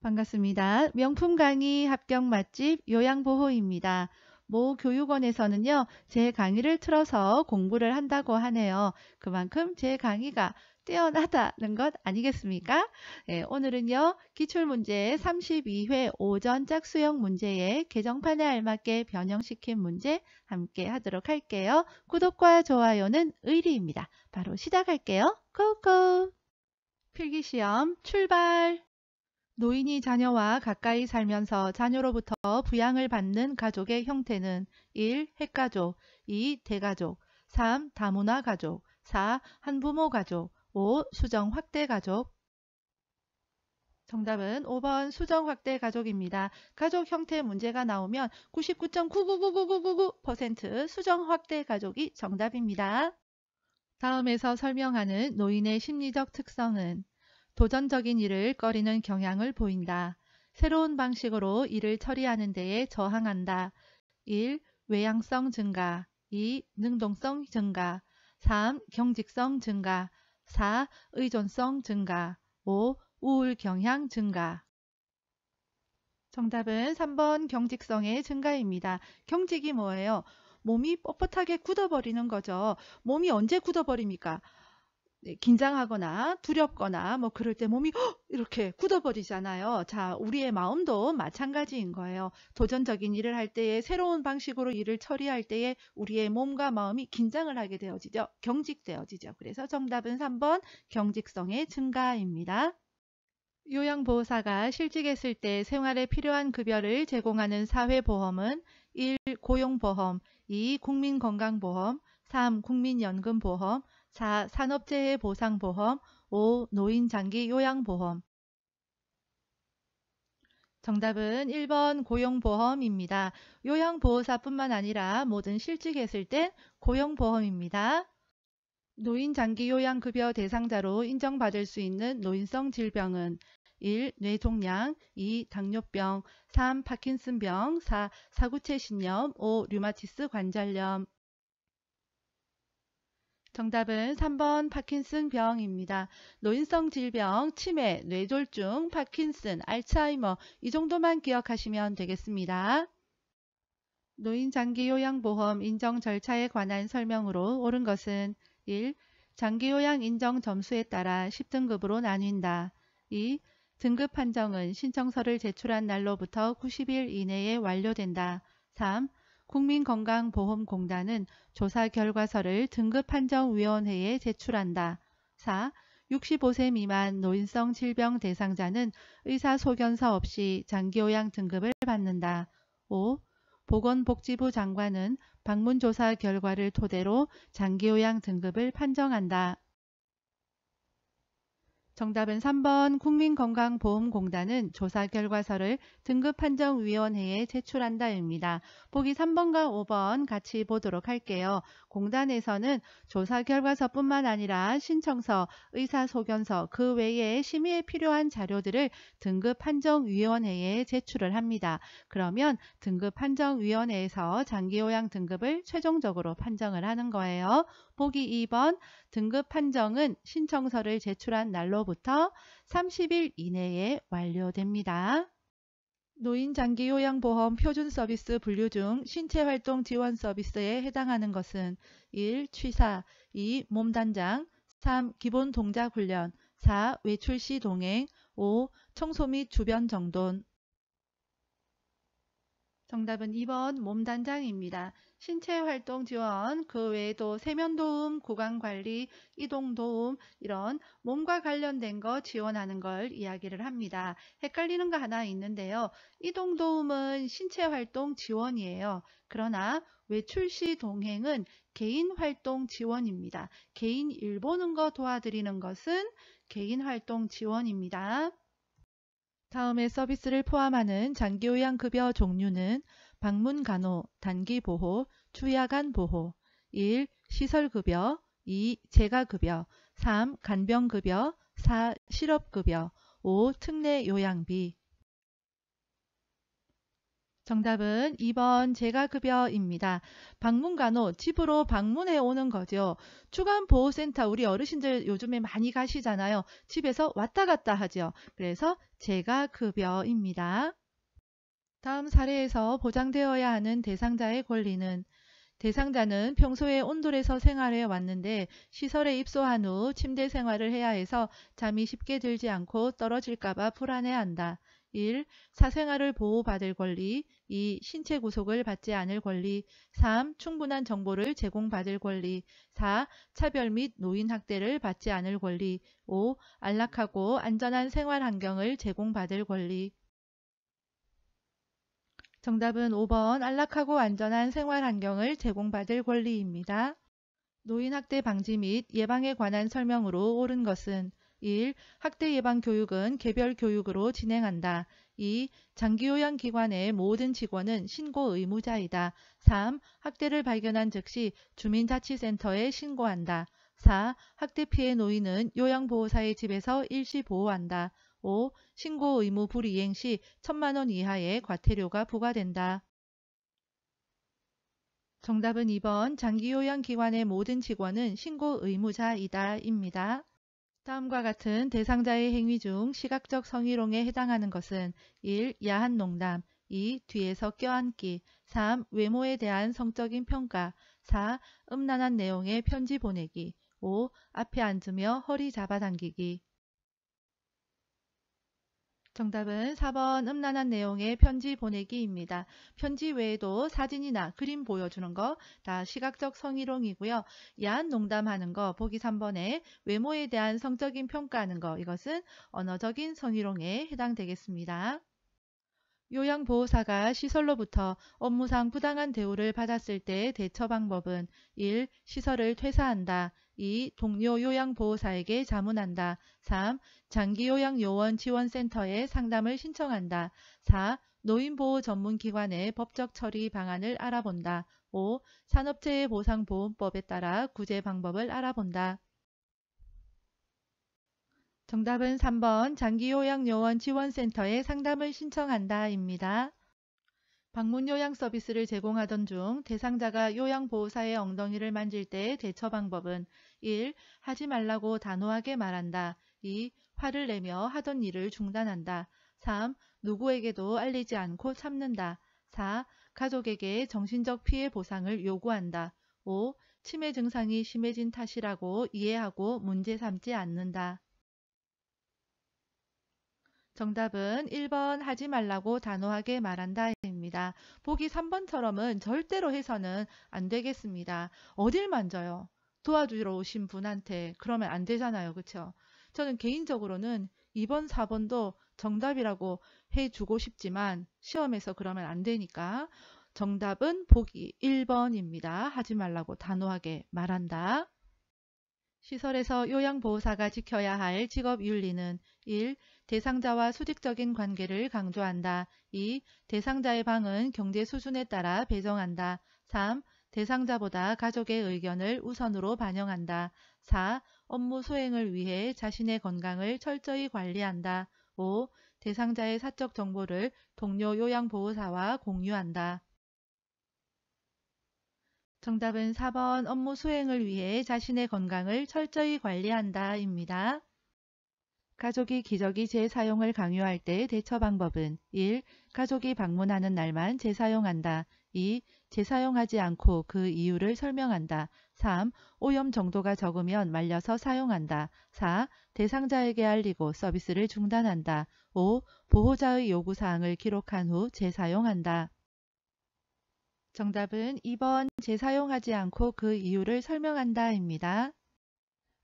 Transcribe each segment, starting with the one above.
반갑습니다. 명품 강의 합격 맛집 요양보호입니다. 모 교육원에서는요, 제 강의를 틀어서 공부를 한다고 하네요. 그만큼 제 강의가 뛰어나다는 것 아니겠습니까? 네, 오늘은요, 기출문제 32회 오전 짝수형 문제의 개정판에 알맞게 변형시킨 문제 함께 하도록 할게요. 구독과 좋아요는 의리입니다. 바로 시작할게요. 고고! 필기시험 출발! 노인이 자녀와 가까이 살면서 자녀로부터 부양을 받는 가족의 형태는 1. 핵가족, 2. 대가족, 3. 다문화 가족, 4. 한부모 가족, 5. 수정 확대 가족. 정답은 5번 수정 확대 가족입니다. 가족 형태 문제가 나오면 99.9999999% 수정 확대 가족이 정답입니다. 다음에서 설명하는 노인의 심리적 특성은 도전적인 일을 꺼리는 경향을 보인다. 새로운 방식으로 일을 처리하는 데에 저항한다. 1. 외향성 증가, 2. 능동성 증가, 3. 경직성 증가, 4. 의존성 증가, 5. 우울 경향 증가. 정답은 3번 경직성의 증가입니다. 경직이 뭐예요? 몸이 뻣뻣하게 굳어버리는 거죠. 몸이 언제 굳어버립니까? 네, 긴장하거나 두렵거나 뭐 그럴 때 몸이 이렇게 굳어버리잖아요. 자, 우리의 마음도 마찬가지인 거예요. 도전적인 일을 할 때에 새로운 방식으로 일을 처리할 때에 우리의 몸과 마음이 긴장을 하게 되어지죠. 경직되어지죠. 그래서 정답은 3번 경직성의 증가입니다. 요양보호사가 실직했을 때 생활에 필요한 급여를 제공하는 사회보험은 1. 고용보험, 2. 국민건강보험, 3. 국민연금보험, 4. 산업재해보상보험, 5. 노인장기요양보험. 정답은 1번 고용보험입니다. 요양보호사뿐만 아니라 모든 실직했을 땐 고용보험입니다. 노인장기요양급여 대상자로 인정받을 수 있는 노인성 질병은 1. 뇌종양, 2. 당뇨병, 3. 파킨슨병, 4. 사구체신염, 5. 류마티스 관절염. 정답은 3번 파킨슨병입니다. 노인성 질병, 치매, 뇌졸중, 파킨슨, 알츠하이머 이 정도만 기억하시면 되겠습니다. 노인장기요양보험 인정 절차에 관한 설명으로 옳은 것은 1. 장기요양 인정 점수에 따라 10등급으로 나뉜다. 2. 등급 판정은 신청서를 제출한 날로부터 90일 이내에 완료된다. 3. 국민건강보험공단은 조사 결과서를 등급판정위원회에 제출한다. 4. 65세 미만 노인성 질병 대상자는 의사소견서 없이 장기요양 등급을 받는다. 5. 보건복지부 장관은 방문조사 결과를 토대로 장기요양 등급을 판정한다. 정답은 3번 국민건강보험공단은 조사 결과서를 등급판정위원회에 제출한다입니다. 보기 3번과 5번 같이 보도록 할게요. 공단에서는 조사 결과서뿐만 아니라 신청서, 의사소견서 그 외에 심의에 필요한 자료들을 등급판정위원회에 제출을 합니다. 그러면 등급판정위원회에서 장기요양 등급을 최종적으로 판정을 하는 거예요. 보기 2번 등급 판정은 신청서를 제출한 날로부터 30일 이내에 완료됩니다. 노인장기요양보험 표준서비스 분류 중 신체활동 지원 서비스에 해당하는 것은 1. 취사, 2. 몸단장, 3. 기본 동작 훈련, 4. 외출시 동행, 5. 청소 및 주변 정돈. 정답은 2번 몸단장입니다. 신체활동 지원, 그 외에도 세면도움, 구강관리, 이동도움 이런 몸과 관련된 거 지원하는 걸 이야기를 합니다. 헷갈리는 거 하나 있는데요. 이동도움은 신체활동 지원이에요. 그러나 외출시 동행은 개인활동 지원입니다. 개인 일 보는 거 도와드리는 것은 개인활동 지원입니다. 다음에 서비스를 포함하는 장기요양급여 종류는 방문간호, 단기보호, 주야간보호, 1. 시설급여, 2. 재가급여, 3. 간병급여, 4. 실업급여, 5. 특례요양비. 정답은 2번 재가급여입니다. 방문간호, 집으로 방문해 오는 거죠. 주간보호센터 우리 어르신들 요즘에 많이 가시잖아요. 집에서 왔다 갔다 하죠. 그래서 재가급여입니다. 다음 사례에서 보장되어야 하는 대상자의 권리는 대상자는 평소에 온돌에서 생활해 왔는데 시설에 입소한 후 침대 생활을 해야 해서 잠이 쉽게 들지 않고 떨어질까봐 불안해한다. 1. 사생활을 보호받을 권리. 2. 신체 구속을 받지 않을 권리. 3. 충분한 정보를 제공받을 권리. 4. 차별 및 노인 학대를 받지 않을 권리. 5. 안락하고 안전한 생활 환경을 제공받을 권리. 정답은 5번 안락하고 안전한 생활 환경을 제공받을 권리입니다. 노인학대 방지 및 예방에 관한 설명으로 옳은 것은 1. 학대 예방 교육은 개별 교육으로 진행한다. 2. 장기요양기관의 모든 직원은 신고 의무자이다. 3. 학대를 발견한 즉시 주민자치센터에 신고한다. 4. 학대 피해 노인은 요양보호사의 집에서 일시 보호한다. 5. 신고 의무 불이행 시 1,000만 원 이하의 과태료가 부과된다. 정답은 2번 장기요양기관의 모든 직원은 신고 의무자이다 입니다. 다음과 같은 대상자의 행위 중 시각적 성희롱에 해당하는 것은 1. 야한 농담. 2. 뒤에서 껴안기. 3. 외모에 대한 성적인 평가. 4. 음란한 내용의 편지 보내기. 5. 앞에 앉으며 허리 잡아당기기. 정답은 4번 음란한 내용의 편지 보내기입니다. 편지 외에도 사진이나 그림 보여주는 거 다 시각적 성희롱이고요. 야한 농담하는 거 보기 3번에 외모에 대한 성적인 평가하는 거 이것은 언어적인 성희롱에 해당되겠습니다. 요양보호사가 시설로부터 업무상 부당한 대우를 받았을 때 대처 방법은 1. 시설을 퇴사한다. 2. 동료 요양보호사에게 자문한다. 3. 장기요양요원 지원센터에 상담을 신청한다. 4. 노인보호 전문기관의 법적 처리 방안을 알아본다. 5. 산업재해보상보험법에 따라 구제 방법을 알아본다. 정답은 3번 장기요양요원 지원센터에 상담을 신청한다 입니다. 방문 요양 서비스를 제공하던 중 대상자가 요양보호사의 엉덩이를 만질 때 대처 방법은 1. 하지 말라고 단호하게 말한다. 2. 화를 내며 하던 일을 중단한다. 3. 누구에게도 알리지 않고 참는다. 4. 가족에게 정신적 피해 보상을 요구한다. 5. 치매 증상이 심해진 탓이라고 이해하고 문제 삼지 않는다. 정답은 1번 하지 말라고 단호하게 말한다 입니다. 보기 3번처럼은 절대로 해서는 안 되겠습니다. 어딜 만져요? 도와주러 오신 분한테 그러면 안 되잖아요. 그렇죠? 저는 개인적으로는 2번, 4번도 정답이라고 해주고 싶지만 시험에서 그러면 안 되니까 정답은 보기 1번입니다. 하지 말라고 단호하게 말한다. 시설에서 요양보호사가 지켜야 할 직업윤리는 1. 대상자와 수직적인 관계를 강조한다. 2. 대상자의 방은 경제 수준에 따라 배정한다. 3. 대상자보다 가족의 의견을 우선으로 반영한다. 4. 업무 수행을 위해 자신의 건강을 철저히 관리한다. 5. 대상자의 사적 정보를 동료 요양보호사와 공유한다. 정답은 4번 업무 수행을 위해 자신의 건강을 철저히 관리한다 입니다. 가족이 기저귀 재사용을 강요할 때 대처 방법은 1. 가족이 방문하는 날만 재사용한다. 2. 재사용하지 않고 그 이유를 설명한다. 3. 오염 정도가 적으면 말려서 사용한다. 4. 대상자에게 알리고 서비스를 중단한다. 5. 보호자의 요구사항을 기록한 후 재사용한다. 정답은 2번 재사용하지 않고 그 이유를 설명한다 입니다.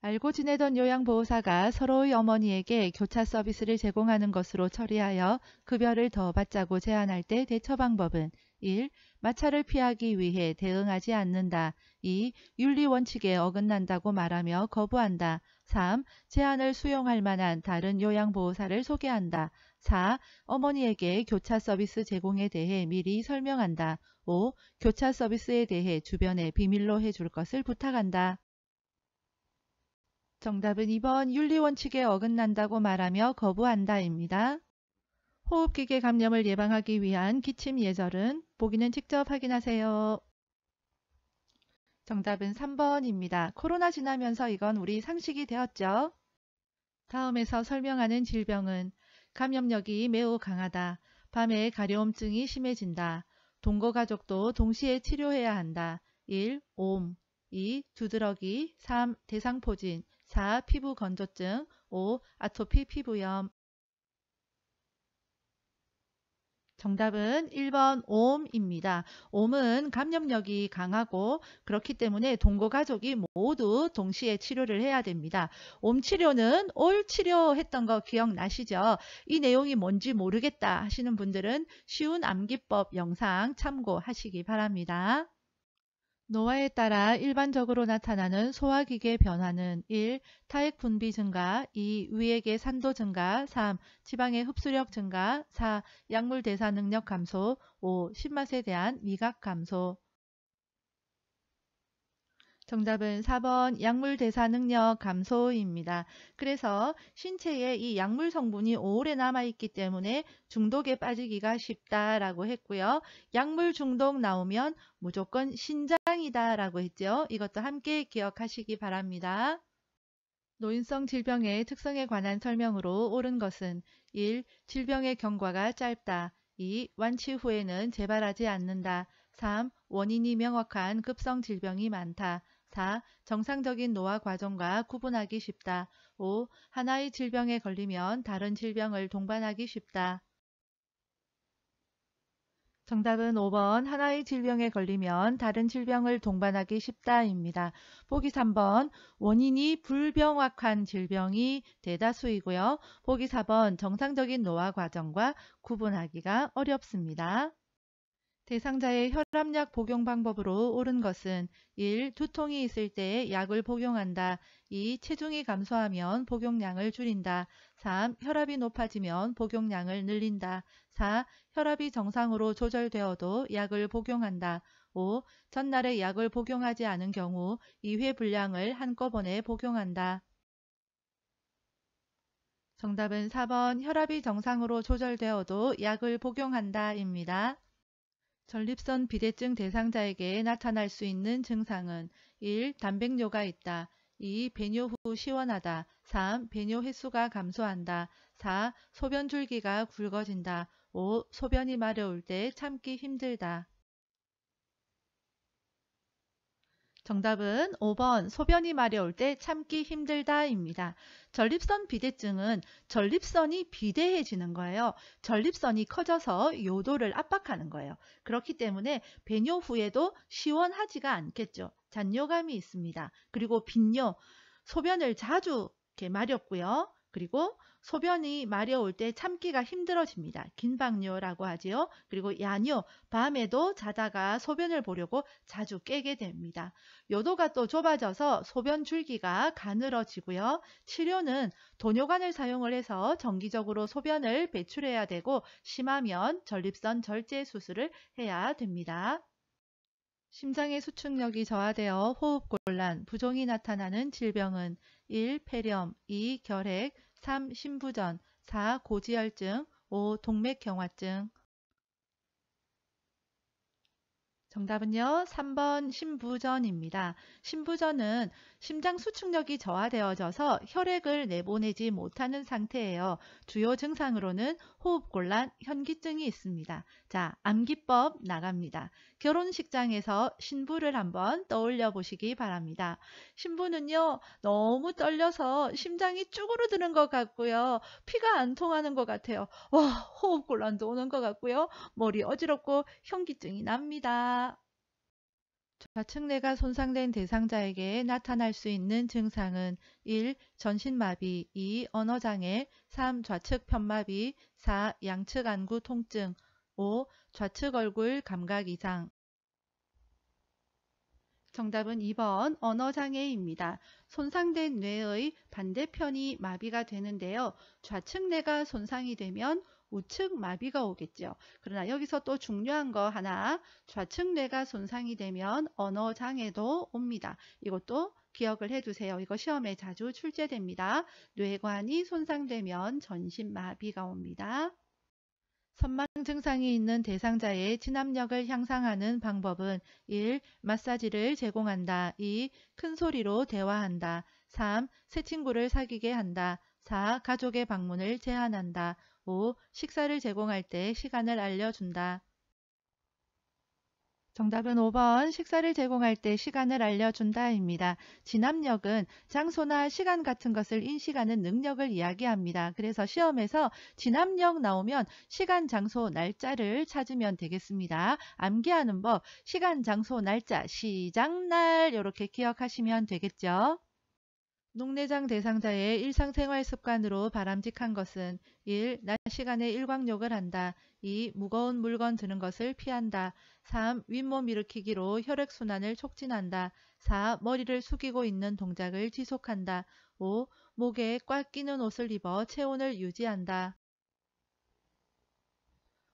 알고 지내던 요양보호사가 서로의 어머니에게 교차 서비스를 제공하는 것으로 처리하여 급여를 더 받자고 제안할 때 대처 방법은 1. 마찰을 피하기 위해 대응하지 않는다. 2. 윤리 원칙에 어긋난다고 말하며 거부한다. 3. 제안을 수용할 만한 다른 요양보호사를 소개한다. 4. 어머니에게 교차 서비스 제공에 대해 미리 설명한다. 5. 교차 서비스에 대해 주변에 비밀로 해줄 것을 부탁한다. 정답은 2번 윤리 원칙에 어긋난다고 말하며 거부한다 입니다. 호흡기계 감염을 예방하기 위한 기침 예절은 보기는 직접 확인하세요. 정답은 3번입니다. 코로나 지나면서 이건 우리 상식이 되었죠. 다음에서 설명하는 질병은 감염력이 매우 강하다. 밤에 가려움증이 심해진다. 동거가족도 동시에 치료해야 한다. 1. 옴 2. 두드러기 3. 대상포진 4. 피부 건조증 5. 아토피 피부염 정답은 1번 옴입니다. 옴은 감염력이 강하고 그렇기 때문에 동거가족이 모두 동시에 치료를 해야 됩니다. 옴 치료는 올 치료했던 거 기억나시죠? 이 내용이 뭔지 모르겠다 하시는 분들은 쉬운 암기법 영상 참고하시기 바랍니다. 노화에 따라 일반적으로 나타나는 소화기계 변화는 1. 타액 분비 증가 2. 위액의 산도 증가 3. 지방의 흡수력 증가 4. 약물 대사 능력 감소 5. 신맛에 대한 미각 감소 정답은 4번 약물 대사 능력 감소입니다. 그래서 신체에 이 약물 성분이 오래 남아있기 때문에 중독에 빠지기가 쉽다라고 했고요. 약물 중독 나오면 무조건 신장이다라고 했죠. 이것도 함께 기억하시기 바랍니다. 노인성 질병의 특성에 관한 설명으로 옳은 것은 1. 질병의 경과가 짧다. 2. 완치 후에는 재발하지 않는다. 3. 원인이 명확한 급성 질병이 많다. 4. 정상적인 노화 과정과 구분하기 쉽다. 5. 하나의 질병에 걸리면 다른 질병을 동반하기 쉽다. 정답은 5번 하나의 질병에 걸리면 다른 질병을 동반하기 쉽다입니다. 보기 3번 원인이 불명확한 질병이 대다수이고요. 보기 4번 정상적인 노화 과정과 구분하기가 어렵습니다. 대상자의 혈압약 복용 방법으로 옳은 것은 1. 두통이 있을 때 약을 복용한다. 2. 체중이 감소하면 복용량을 줄인다. 3. 혈압이 높아지면 복용량을 늘린다. 4. 혈압이 정상으로 조절되어도 약을 복용한다. 5. 전날에 약을 복용하지 않은 경우 2회 분량을 한꺼번에 복용한다. 정답은 4번 혈압이 정상으로 조절되어도 약을 복용한다입니다. 전립선 비대증 대상자에게 나타날 수 있는 증상은 1. 단백뇨가 있다. 2. 배뇨 후 시원하다. 3. 배뇨 횟수가 감소한다. 4. 소변 줄기가 굵어진다. 5. 소변이 마려울 때 참기 힘들다. 정답은 5번 소변이 마려울 때 참기 힘들다입니다. 전립선 비대증은 전립선이 비대해지는 거예요. 전립선이 커져서 요도를 압박하는 거예요. 그렇기 때문에 배뇨 후에도 시원하지가 않겠죠. 잔뇨감이 있습니다. 그리고 빈뇨, 소변을 자주 이렇게 마렵고요. 그리고 소변이 마려울 때 참기가 힘들어집니다. 긴박뇨라고 하지요. 그리고 야뇨, 밤에도 자다가 소변을 보려고 자주 깨게 됩니다. 요도가 또 좁아져서 소변 줄기가 가늘어지고요. 치료는 도뇨관을 사용을 해서 정기적으로 소변을 배출해야 되고 심하면 전립선 절제 수술을 해야 됩니다. 심장의 수축력이 저하되어 호흡곤란, 부종이 나타나는 질병은 1. 폐렴, 2. 결핵, 3. 심부전, 4. 고지혈증, 5. 동맥경화증 정답은요. 3번 심부전입니다. 심부전은 심장 수축력이 저하되어져서 혈액을 내보내지 못하는 상태예요. 주요 증상으로는 호흡곤란, 현기증이 있습니다. 자, 암기법 나갑니다. 결혼식장에서 신부를 한번 떠올려 보시기 바랍니다. 신부는요. 너무 떨려서 심장이 쭈그러드는 것 같고요. 피가 안 통하는 것 같아요. 와, 호흡곤란도 오는 것 같고요. 머리 어지럽고 현기증이 납니다. 좌측뇌가 손상된 대상자에게 나타날 수 있는 증상은 1. 전신마비 2. 언어장애 3. 좌측 편마비 4. 양측 안구 통증 5. 좌측 얼굴 감각 이상 정답은 2번 언어장애입니다. 손상된 뇌의 반대편이 마비가 되는데요. 좌측 뇌가 손상이 되면 우측 마비가 오겠죠. 그러나 여기서 또 중요한 거 하나, 좌측 뇌가 손상이 되면 언어장애도 옵니다. 이것도 기억을 해두세요. 이거 시험에 자주 출제됩니다. 뇌관이 손상되면 전신마비가 옵니다. 선망 증상이 있는 대상자의 진압력을 향상하는 방법은 1. 마사지를 제공한다. 2. 큰 소리로 대화한다. 3. 새 친구를 사귀게 한다. 4. 가족의 방문을 제한한다. 5. 식사를 제공할 때 시간을 알려준다. 정답은 5번 식사를 제공할 때 시간을 알려준다입니다. 진압력은 장소나 시간 같은 것을 인식하는 능력을 이야기합니다. 그래서 시험에서 진압력 나오면 시간, 장소, 날짜를 찾으면 되겠습니다. 암기하는 법, 시간, 장소, 날짜, 시작날 이렇게 기억하시면 되겠죠. 녹내장 대상자의 일상생활 습관으로 바람직한 것은 1. 낮 시간에 일광욕을 한다. 2. 무거운 물건 드는 것을 피한다. 3. 윗몸 일으키기로 혈액순환을 촉진한다. 4. 머리를 숙이고 있는 동작을 지속한다. 5. 목에 꽉 끼는 옷을 입어 체온을 유지한다.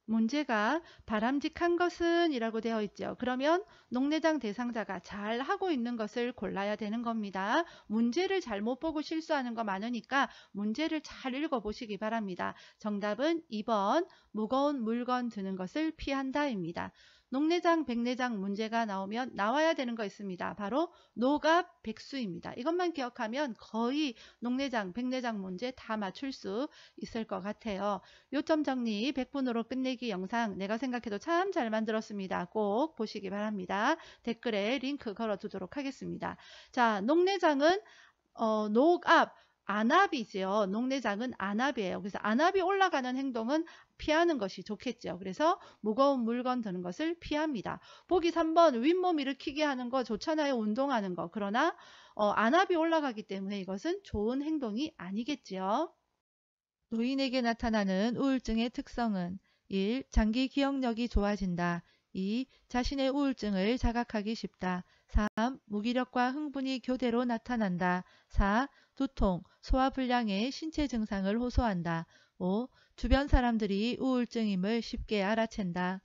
문제가 바람직한 것은 이라고 되어 있죠. 그러면 녹내장 대상자가 잘 하고 있는 것을 골라야 되는 겁니다. 문제를 잘못 보고 실수하는 거 많으니까 문제를 잘 읽어보시기 바랍니다. 정답은 2번 무거운 물건 드는 것을 피한다입니다. 녹내장, 백내장 문제가 나오면 나와야 되는 거 있습니다. 바로 녹압, 백수입니다. 이것만 기억하면 거의 녹내장, 백내장 문제 다 맞출 수 있을 것 같아요. 요점 정리 100분으로 끝내기 영상 내가 생각해도 참 잘 만들었습니다. 꼭 보시기 바랍니다. 댓글에 링크 걸어 두도록 하겠습니다. 자, 녹내장은 녹압, 안압이지요. 녹내장은 안압이에요. 그래서 안압이 올라가는 행동은 피하는 것이 좋겠죠. 그래서 무거운 물건 드는 것을 피합니다. 보기 3번 윗몸 일으키게 하는 거 좋잖아요. 운동하는 거. 그러나 안압이 올라가기 때문에 이것은 좋은 행동이 아니겠지요. 노인에게 나타나는 우울증의 특성은 1. 장기 기억력이 좋아진다. 2. 자신의 우울증을 자각하기 쉽다. 3. 무기력과 흥분이 교대로 나타난다. 4. 두통, 소화불량의 신체 증상을 호소한다. 5. 주변 사람들이 우울증임을 쉽게 알아챈다.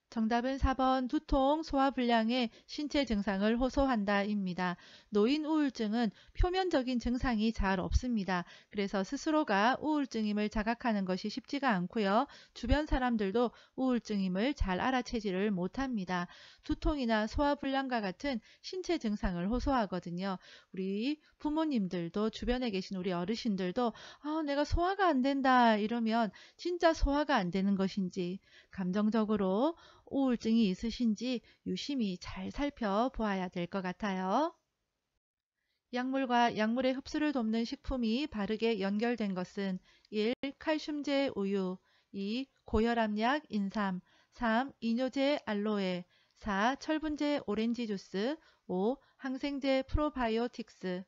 정답은 4번 두통, 소화불량의 신체 증상을 호소한다입니다. 노인 우울증은 표면적인 증상이 잘 없습니다. 그래서 스스로가 우울증임을 자각하는 것이 쉽지가 않고요. 주변 사람들도 우울증임을 잘 알아채지를 못합니다. 두통이나 소화불량과 같은 신체 증상을 호소하거든요. 우리 부모님들도 주변에 계신 우리 어르신들도 내가 소화가 안 된다 이러면 진짜 소화가 안 되는 것인지 감정적으로 우울증이 있으신지 유심히 잘 살펴보아야 될 것 같아요. 약물과 약물의 흡수를 돕는 식품이 바르게 연결된 것은 1. 칼슘제 우유 2. 고혈압약 인삼 3. 이뇨제 알로에 4. 철분제 오렌지 주스 5. 항생제 프로바이오틱스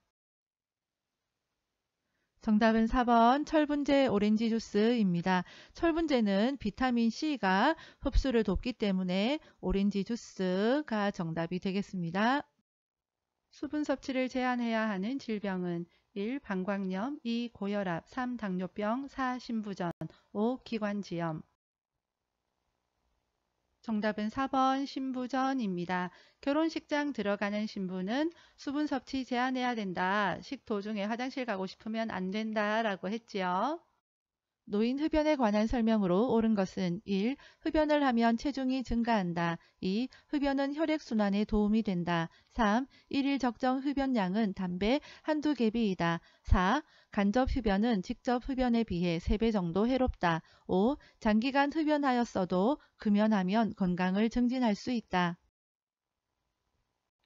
정답은 4번 철분제 오렌지 주스입니다. 철분제는 비타민C가 흡수를 돕기 때문에 오렌지 주스가 정답이 되겠습니다. 수분 섭취를 제한해야 하는 질병은 1. 방광염 2. 고혈압 3. 당뇨병 4. 신부전 5. 기관지염 정답은 4번 신부전입니다. 결혼식장 들어가는 신부는 수분 섭취 제한해야 된다. 식 도중에 화장실 가고 싶으면 안 된다 라고 했지요. 노인 흡연에 관한 설명으로 옳은 것은 1. 흡연을 하면 체중이 증가한다. 2. 흡연은 혈액순환에 도움이 된다. 3. 1일 적정 흡연량은 담배 한두 개비이다. 4. 간접 흡연은 직접 흡연에 비해 3배 정도 해롭다. 5. 장기간 흡연하였어도 금연하면 건강을 증진할 수 있다.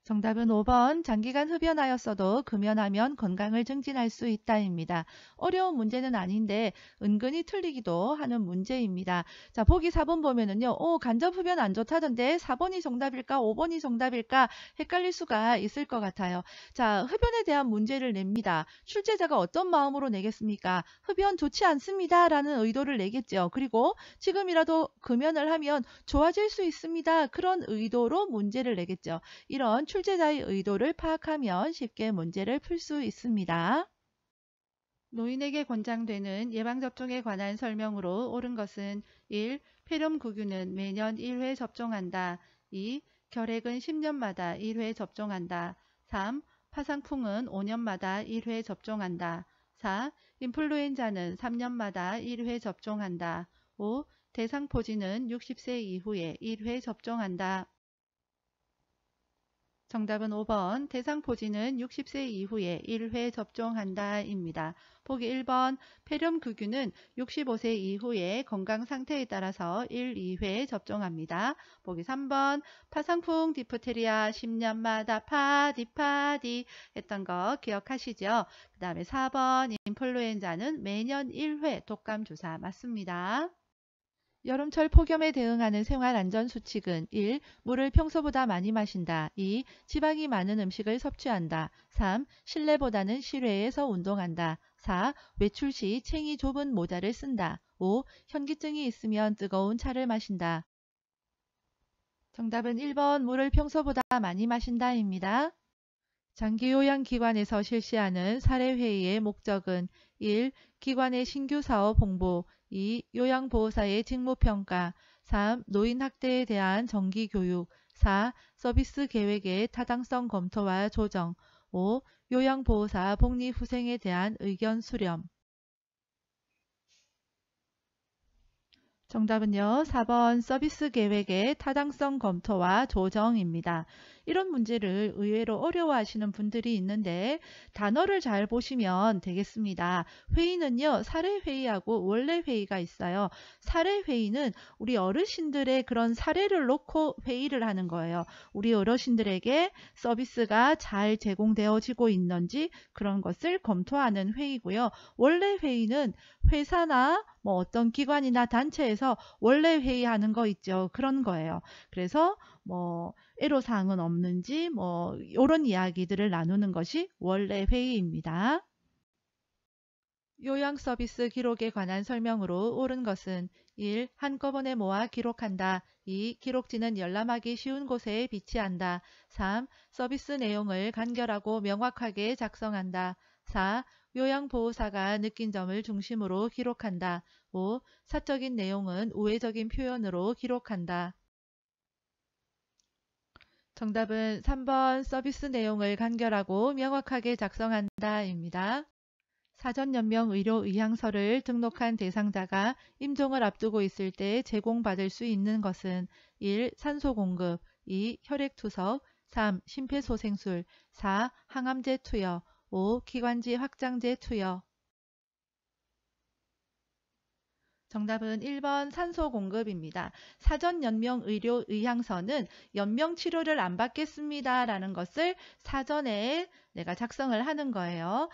정답은 5번 장기간 흡연하였어도 금연하면 건강을 증진할 수 있다입니다. 어려운 문제는 아닌데 은근히 틀리기도 하는 문제입니다. 자, 보기 4번 보면은요. 간접 흡연 안 좋다던데 4번이 정답일까 5번이 정답일까 헷갈릴 수가 있을 것 같아요. 자, 흡연에 대한 문제를 냅니다. 출제자가 어떤 마음으로 내겠습니까? 흡연 좋지 않습니다 라는 의도를 내겠죠. 그리고 지금이라도 금연을 하면 좋아질 수 있습니다. 그런 의도로 문제를 내겠죠. 이런 출제자의 의도를 파악하면 쉽게 문제를 풀 수 있습니다. 노인에게 권장되는 예방접종에 관한 설명으로 옳은 것은 1. 폐렴구균은 매년 1회 접종한다. 2. 결핵은 10년마다 1회 접종한다. 3. 파상풍은 5년마다 1회 접종한다. 4. 인플루엔자는 3년마다 1회 접종한다. 5. 대상포진은 60세 이후에 1회 접종한다. 정답은 5번 대상포진은 60세 이후에 1회 접종한다 입니다. 보기 1번 폐렴규균은 65세 이후에 건강상태에 따라서 1, 2회 접종합니다. 보기 3번 파상풍 디프테리아 10년마다 파디 했던 거 기억하시죠? 그 다음에 4번 인플루엔자는 매년 1회 독감주사 맞습니다. 여름철 폭염에 대응하는 생활안전수칙은 1. 물을 평소보다 많이 마신다. 2. 지방이 많은 음식을 섭취한다. 3. 실내보다는 실외에서 운동한다. 4. 외출 시 챙이 좁은 모자를 쓴다. 5. 현기증이 있으면 뜨거운 차를 마신다. 정답은 1번 물을 평소보다 많이 마신다입니다. 장기요양기관에서 실시하는 사례회의의 목적은 1. 기관의 신규 사업 홍보 2. 요양보호사의 직무평가 3. 노인학대에 대한 정기교육 4. 서비스 계획의 타당성 검토와 조정 5. 요양보호사 복리후생에 대한 의견 수렴. 정답은요. 4번 서비스 계획의 타당성 검토와 조정입니다. 이런 문제를 의외로 어려워하시는 분들이 있는데 단어를 잘 보시면 되겠습니다. 회의는요. 사례회의하고 원래회의가 있어요. 사례회의는 우리 어르신들의 그런 사례를 놓고 회의를 하는 거예요. 우리 어르신들에게 서비스가 잘 제공되어지고 있는지 그런 것을 검토하는 회의고요. 원래회의는 회사나 뭐 어떤 기관이나 단체에서 원래 회의하는 거 있죠. 그런 거예요. 그래서 뭐 애로사항은 없는지 뭐 이런 이야기들을 나누는 것이 원래 회의입니다. 요양 서비스 기록에 관한 설명으로 옳은 것은 1. 한꺼번에 모아 기록한다. 2. 기록지는 열람하기 쉬운 곳에 비치한다. 3. 서비스 내용을 간결하고 명확하게 작성한다. 4. 요양보호사가 느낀 점을 중심으로 기록한다. 5. 사적인 내용은 우회적인 표현으로 기록한다. 정답은 3번 서비스 내용을 간결하고 명확하게 작성한다 입니다. 사전연명의료의향서를 등록한 대상자가 임종을 앞두고 있을 때 제공받을 수 있는 것은 1. 산소공급 2. 혈액투석 3. 심폐소생술 4. 항암제 투여 5. 기관지 확장제 투여. 정답은 1번 산소공급입니다. 사전연명의료의향서는 연명치료를 안 받겠습니다 라는 것을 사전에 내가 작성을 하는 거예요.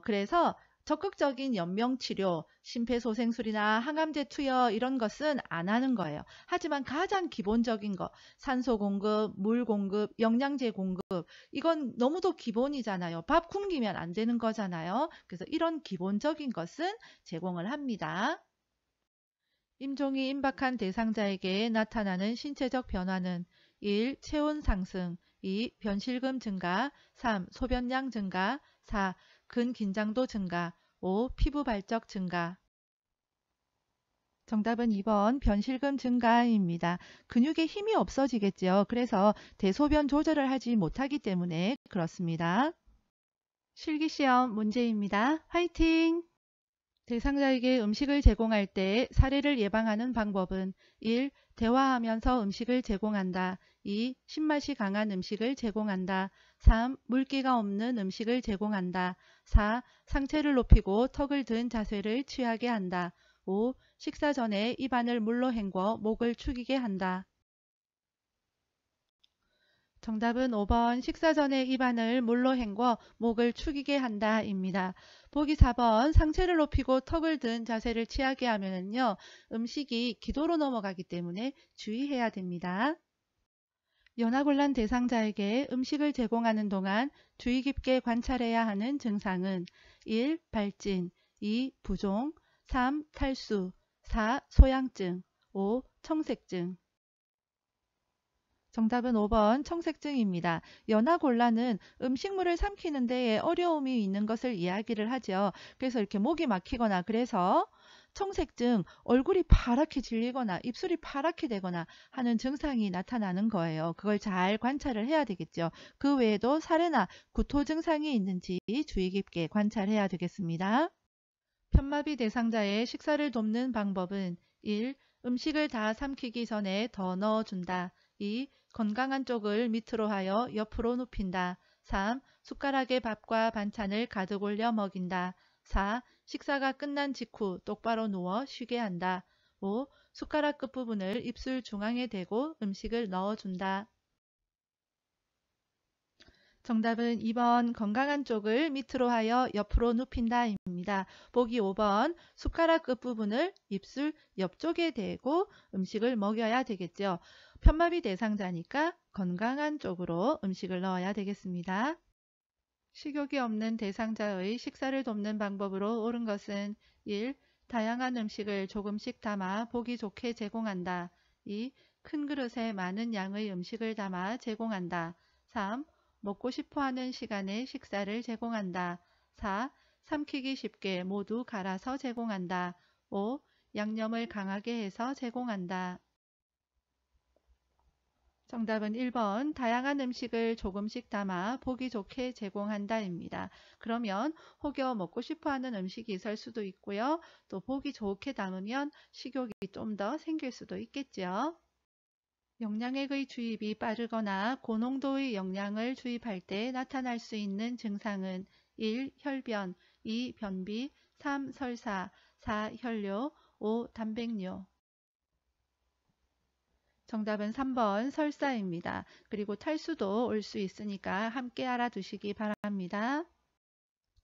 그래서 적극적인 연명치료, 심폐소생술이나 항암제 투여 이런 것은 안 하는 거예요. 하지만 가장 기본적인 거, 산소 공급, 물 공급, 영양제 공급 이건 너무도 기본이잖아요. 밥 굶기면 안 되는 거잖아요. 그래서 이런 기본적인 것은 제공을 합니다. 임종이 임박한 대상자에게 나타나는 신체적 변화는 1. 체온 상승 2. 변실금 증가 3. 소변량 증가 4. 근긴장도 증가 5. 피부 발적 증가. 정답은 2번 변실금 증가입니다. 근육에 힘이 없어지겠죠. 그래서 대소변 조절을 하지 못하기 때문에 그렇습니다. 실기시험 문제입니다. 화이팅! 대상자에게 음식을 제공할 때 사례를 예방하는 방법은 1. 대화하면서 음식을 제공한다. 2. 신맛이 강한 음식을 제공한다. 3. 물기가 없는 음식을 제공한다. 4. 상체를 높이고 턱을 든 자세를 취하게 한다. 5. 식사 전에 입안을 물로 헹궈 목을 축이게 한다. 정답은 5번 식사 전에 입안을 물로 헹궈 목을 축이게 한다 입니다. 보기 4번 상체를 높이고 턱을 든 자세를 취하게 하면요. 음식이 기도로 넘어가기 때문에 주의해야 됩니다. 연하곤란 대상자에게 음식을 제공하는 동안 주의 깊게 관찰해야 하는 증상은 1. 발진 2. 부종 3. 탈수 4. 소양증 5. 청색증. 정답은 5번 청색증입니다. 연하곤란은 음식물을 삼키는 데에 어려움이 있는 것을 이야기를 하죠. 그래서 이렇게 목이 막히거나 그래서 청색증, 얼굴이 파랗게 질리거나 입술이 파랗게 되거나 하는 증상이 나타나는 거예요. 그걸 잘 관찰을 해야 되겠죠. 그 외에도 사례나 구토 증상이 있는지 주의 깊게 관찰해야 되겠습니다. 편마비 대상자의 식사를 돕는 방법은 1. 음식을 다 삼키기 전에 더 넣어준다. 2. 건강한 쪽을 밑으로 하여 옆으로 눕힌다. 3. 숟가락에 밥과 반찬을 가득 올려 먹인다. 4. 식사가 끝난 직후 똑바로 누워 쉬게 한다. 5. 숟가락 끝부분을 입술 중앙에 대고 음식을 넣어준다. 정답은 2번 건강한 쪽을 밑으로 하여 옆으로 눕힌다 입니다. 보기 5번 숟가락 끝부분을 입술 옆쪽에 대고 음식을 먹여야 되겠죠. 편마비 대상자니까 건강한 쪽으로 음식을 넣어야 되겠습니다. 식욕이 없는 대상자의 식사를 돕는 방법으로 옳은 것은 1. 다양한 음식을 조금씩 담아 보기 좋게 제공한다. 2. 큰 그릇에 많은 양의 음식을 담아 제공한다. 3. 먹고 싶어하는 시간에 식사를 제공한다. 4. 삼키기 쉽게 모두 갈아서 제공한다. 5. 양념을 강하게 해서 제공한다. 정답은 1번 다양한 음식을 조금씩 담아 보기 좋게 제공한다 입니다. 그러면 혹여 먹고 싶어하는 음식이 있을 수도 있고요. 또 보기 좋게 담으면 식욕이 좀 더 생길 수도 있겠죠. 영양액의 주입이 빠르거나 고농도의 영양을 주입할 때 나타날 수 있는 증상은 1. 혈변, 2. 변비, 3. 설사, 4. 혈뇨, 5. 단백뇨. 정답은 3번 설사입니다. 그리고 탈수도 올 수 있으니까 함께 알아두시기 바랍니다.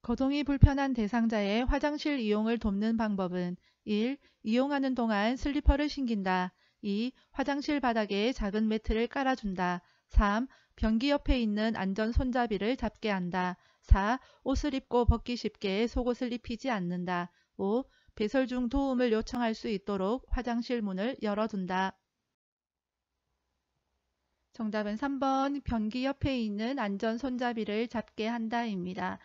거동이 불편한 대상자의 화장실 이용을 돕는 방법은 1. 이용하는 동안 슬리퍼를 신긴다. 2. 화장실 바닥에 작은 매트를 깔아준다. 3. 변기 옆에 있는 안전 손잡이를 잡게 한다. 4. 옷을 입고 벗기 쉽게 속옷을 입히지 않는다. 5. 배설 중 도움을 요청할 수 있도록 화장실 문을 열어둔다. 정답은 3번 변기 옆에 있는 안전 손잡이를 잡게 한다 입니다.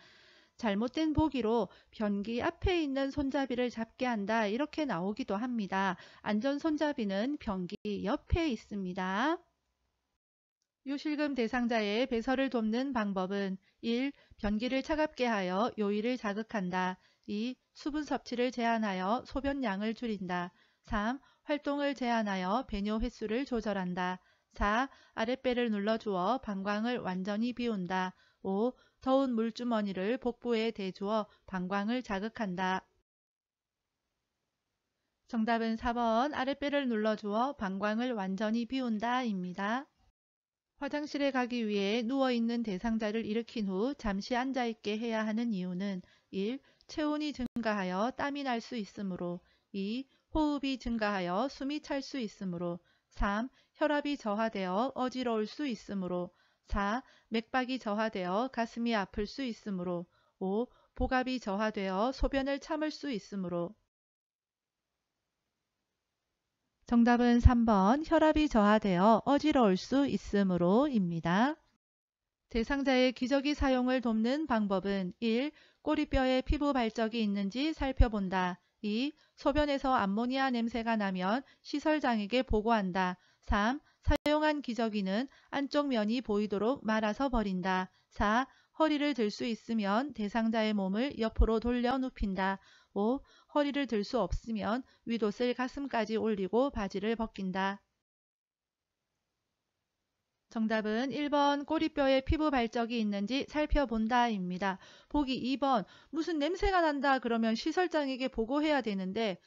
잘못된 보기로 변기 앞에 있는 손잡이를 잡게 한다 이렇게 나오기도 합니다. 안전 손잡이는 변기 옆에 있습니다. 요실금 대상자의 배설을 돕는 방법은 1. 변기를 차갑게 하여 요일을 자극한다. 2. 수분 섭취를 제한하여 소변량을 줄인다. 3. 활동을 제한하여 배뇨 횟수를 조절한다. 4. 아랫배를 눌러주어 방광을 완전히 비운다. 5. 더운 물주머니를 복부에 대주어 방광을 자극한다. 정답은 4번 아랫배를 눌러주어 방광을 완전히 비운다 입니다. 화장실에 가기 위해 누워있는 대상자를 일으킨 후 잠시 앉아있게 해야 하는 이유는 1. 체온이 증가하여 땀이 날 수 있으므로 2. 호흡이 증가하여 숨이 찰 수 있으므로 3. 혈압이 저하되어 어지러울 수 있으므로 4. 맥박이 저하되어 가슴이 아플 수 있으므로 5. 복압이 저하되어 소변을 참을 수 있으므로 정답은 3번 혈압이 저하되어 어지러울 수 있으므로 입니다. 대상자의 기저귀 사용을 돕는 방법은 1. 꼬리뼈에 피부 발적이 있는지 살펴본다. 2. 소변에서 암모니아 냄새가 나면 시설장에게 보고한다. 3. 사용한 기저귀는 안쪽 면이 보이도록 말아서 버린다. 4. 허리를 들 수 있으면 대상자의 몸을 옆으로 돌려 눕힌다. 5. 허리를 들 수 없으면 윗옷을 가슴까지 올리고 바지를 벗긴다. 정답은 1번 꼬리뼈에 피부 발적이 있는지 살펴본다 입니다. 보기 2번 무슨 냄새가 난다 그러면 시설장에게 보고해야 되는데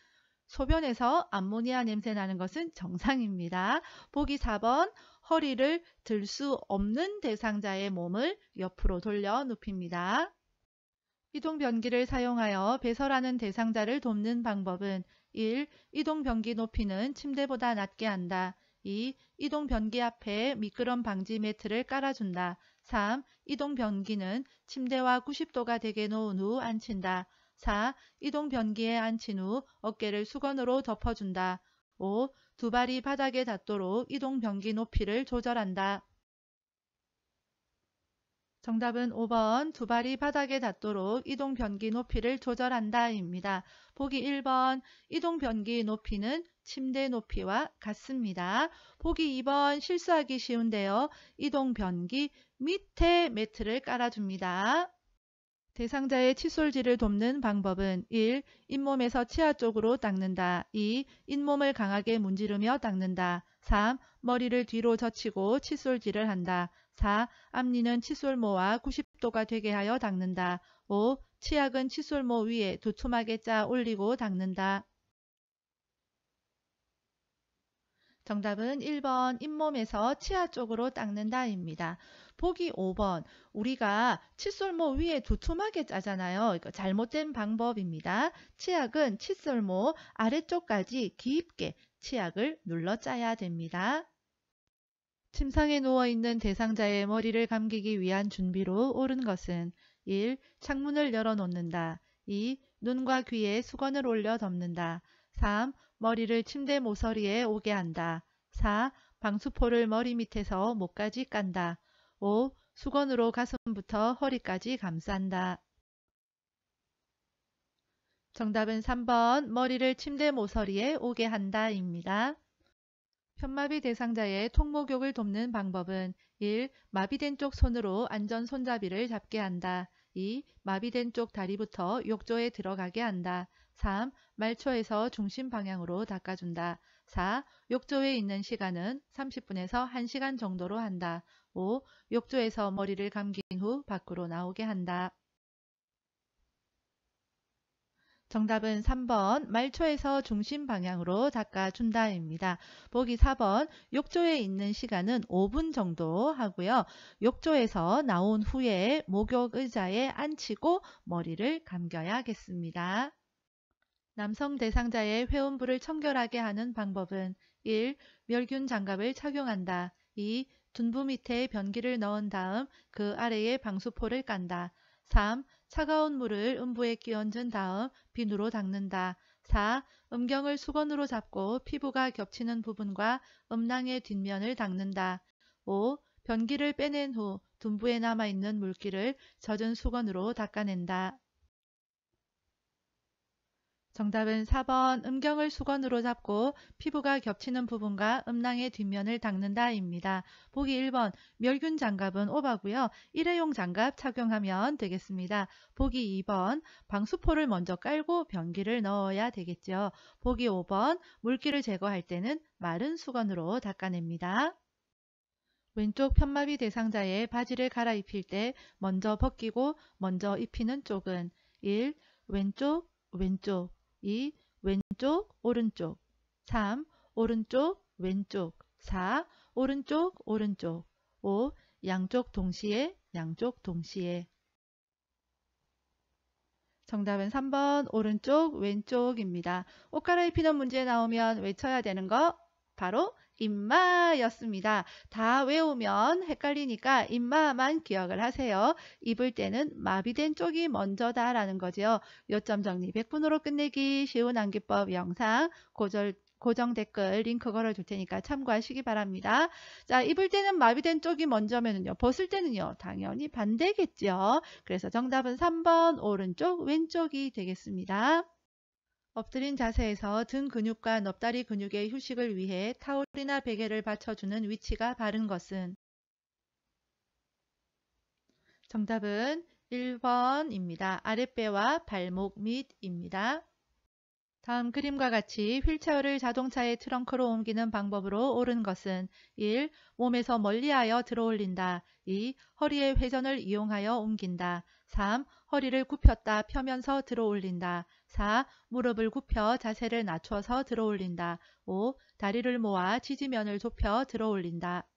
소변에서 암모니아 냄새 나는 것은 정상입니다. 보기 4번 허리를 들 수 없는 대상자의 몸을 옆으로 돌려 눕힙니다. 이동변기를 사용하여 배설하는 대상자를 돕는 방법은 1. 이동변기 높이는 침대보다 낮게 한다. 2. 이동변기 앞에 미끄럼 방지 매트를 깔아준다. 3. 이동변기는 침대와 90도가 되게 놓은 후 앉힌다. 4. 이동변기에 앉힌 후 어깨를 수건으로 덮어준다. 5. 두 발이 바닥에 닿도록 이동변기 높이를 조절한다. 정답은 5번 두 발이 바닥에 닿도록 이동변기 높이를 조절한다 입니다. 보기 1번 이동변기 높이는 침대 높이와 같습니다. 보기 2번 실수하기 쉬운데요. 이동변기 밑에 매트를 깔아줍니다. 대상자의 칫솔질을 돕는 방법은 1. 잇몸에서 치아 쪽으로 닦는다. 2. 잇몸을 강하게 문지르며 닦는다. 3. 머리를 뒤로 젖히고 칫솔질을 한다. 4. 앞니는 칫솔모와 90도가 되게 하여 닦는다. 5. 치약은 칫솔모 위에 두툼하게 짜 올리고 닦는다. 정답은 1번 잇몸에서 치아 쪽으로 닦는다입니다. 보기 5번 우리가 칫솔모 위에 두툼하게 짜잖아요. 이거 잘못된 방법입니다. 치약은 칫솔모 아래쪽까지 깊게 치약을 눌러 짜야 됩니다. 침상에 누워있는 대상자의 머리를 감기기 위한 준비로 옳은 것은 1. 창문을 열어 놓는다. 2. 눈과 귀에 수건을 올려 덮는다. 3. 머리를 침대 모서리에 오게 한다. 4. 방수포를 머리 밑에서 목까지 깐다. 5. 수건으로 가슴부터 허리까지 감싼다. 정답은 3번 머리를 침대 모서리에 오게 한다 입니다. 편마비 대상자의 통목욕을 돕는 방법은 1. 마비된 쪽 손으로 안전 손잡이를 잡게 한다. 2. 마비된 쪽 다리부터 욕조에 들어가게 한다. 3. 말초에서 중심 방향으로 닦아준다. 4. 욕조에 있는 시간은 30분에서 1시간 정도로 한다. 5. 욕조에서 머리를 감긴 후 밖으로 나오게 한다. 정답은 3번 말초에서 중심 방향으로 닦아준다입니다. 보기 4번 욕조에 있는 시간은 5분 정도 하고요. 욕조에서 나온 후에 목욕 의자에 앉히고 머리를 감겨야겠습니다. 남성 대상자의 회음부를 청결하게 하는 방법은 1. 멸균 장갑을 착용한다. 2. 둔부 밑에 변기를 넣은 다음 그 아래에 방수포를 깐다. 3. 차가운 물을 음부에 끼얹은 다음 비누로 닦는다. 4. 음경을 수건으로 잡고 피부가 겹치는 부분과 음낭의 뒷면을 닦는다. 5. 변기를 빼낸 후 둔부에 남아있는 물기를 젖은 수건으로 닦아낸다. 정답은 4번 음경을 수건으로 잡고 피부가 겹치는 부분과 음낭의 뒷면을 닦는다 입니다. 보기 1번 멸균 장갑은 오바고요. 일회용 장갑 착용하면 되겠습니다. 보기 2번 방수포를 먼저 깔고 변기를 넣어야 되겠죠. 보기 5번 물기를 제거할 때는 마른 수건으로 닦아냅니다. 왼쪽 편마비 대상자의 바지를 갈아입힐 때 먼저 벗기고 먼저 입히는 쪽은 1. 왼쪽 왼쪽 2. 왼쪽 오른쪽 3. 오른쪽 왼쪽 4. 오른쪽 오른쪽 5. 양쪽 동시에 양쪽 동시에 정답은 3번 오른쪽 왼쪽입니다. 옷 갈아입히는 문제 나오면 외쳐야 되는 거 바로 임마였습니다. 다 외우면 헷갈리니까 임마만 기억을 하세요. 입을 때는 마비된 쪽이 먼저다 라는 거죠. 요점 정리 100분으로 끝내기 쉬운 암기법 영상 고정 댓글 링크 걸어줄 테니까 참고하시기 바랍니다. 자, 입을 때는 마비된 쪽이 먼저면요. 벗을 때는요. 당연히 반대겠죠. 그래서 정답은 3번 오른쪽 왼쪽이 되겠습니다. 엎드린 자세에서 등 근육과 넙다리 근육의 휴식을 위해 타올이나 베개를 받쳐주는 위치가 바른 것은 정답은 1번입니다. 아랫배와 발목 밑입니다. 다음 그림과 같이 휠체어를 자동차의 트렁크로 옮기는 방법으로 옳은 것은 1. 몸에서 멀리하여 들어올린다. 2. 허리의 회전을 이용하여 옮긴다. 3. 허리를 굽혔다 펴면서 들어올린다. 4. 무릎을 굽혀 자세를 낮춰서 들어올린다. 5. 다리를 모아 지지면을 좁혀 들어올린다.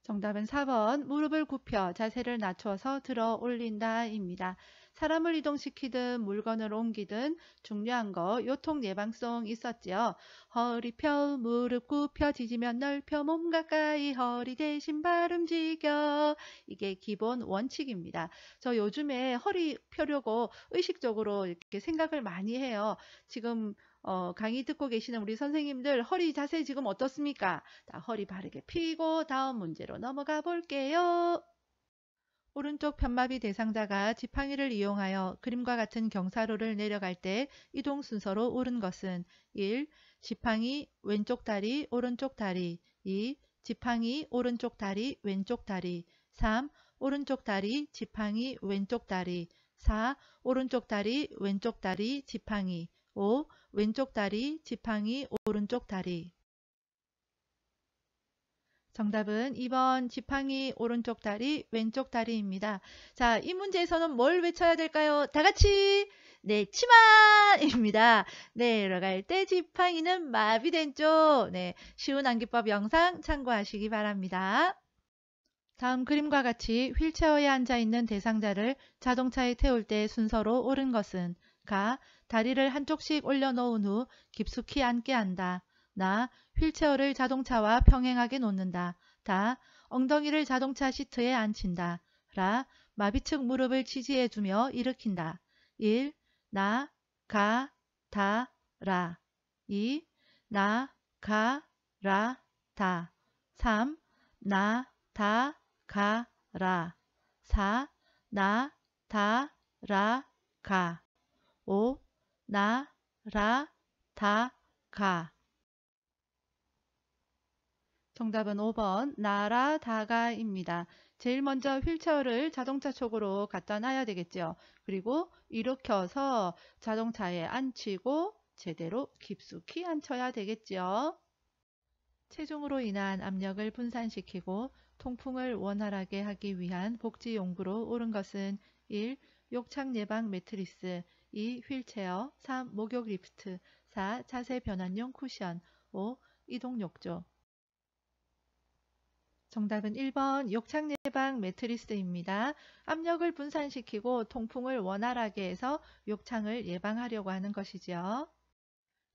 정답은 4번 무릎을 굽혀 자세를 낮춰서 들어 올린다 입니다. 사람을 이동시키든 물건을 옮기든 중요한 거 요통 예방송 있었죠. 허리 펴 무릎 굽혀 지지면 넓혀 몸 가까이 허리 대신 발 움직여 이게 기본 원칙입니다. 저 요즘에 허리 펴려고 의식적으로 이렇게 생각을 많이 해요. 지금 강의 듣고 계시는 우리 선생님들 허리 자세 지금 어떻습니까? 자, 허리 바르게 펴고 다음 문제로 넘어가 볼게요. 오른쪽 편마비 대상자가 지팡이를 이용하여 그림과 같은 경사로를 내려갈 때 이동 순서로 옳은 것은 1. 지팡이 왼쪽 다리 오른쪽 다리 2. 지팡이 오른쪽 다리 왼쪽 다리 3. 오른쪽 다리, 지팡이, 왼쪽 다리. 4. 오른쪽 다리, 왼쪽 다리, 지팡이. 5. 왼쪽 다리, 지팡이, 오른쪽 다리. 정답은 2번 지팡이, 오른쪽 다리, 왼쪽 다리입니다. 자, 이 문제에서는 뭘 외쳐야 될까요? 다 같이! 네, 치마입니다. 네, 들어갈 때 지팡이는 마비된 쪽. 네, 쉬운 암기법 영상 참고하시기 바랍니다. 다음 그림과 같이 휠체어에 앉아있는 대상자를 자동차에 태울 때 순서로 옳은 것은 가. 다리를 한쪽씩 올려놓은 후 깊숙이 앉게 한다. 나. 휠체어를 자동차와 평행하게 놓는다. 다. 엉덩이를 자동차 시트에 앉힌다. 라. 마비측 무릎을 지지해주며 일으킨다. 1. 나, 가, 다, 라. 2. 나, 가, 라, 다. 3. 나, 다, 가, 라. 4. 나, 다, 라, 가. 5. 나, 라, 다, 가. 정답은 5번 나라 다가입니다. 제일 먼저 휠체어를 자동차 쪽으로 갖다 놔야 되겠죠. 그리고 일으켜서 자동차에 앉히고 제대로 깊숙이 앉혀야 되겠죠. 체중으로 인한 압력을 분산시키고 통풍을 원활하게 하기 위한 복지 용구로 옳은 것은 1. 욕창 예방 매트리스 2. 휠체어 3. 목욕 리프트 4. 자세 변환용 쿠션 5. 이동 욕조. 정답은 1번 욕창 예방 매트리스입니다. 압력을 분산시키고 통풍을 원활하게 해서 욕창을 예방하려고 하는 것이죠.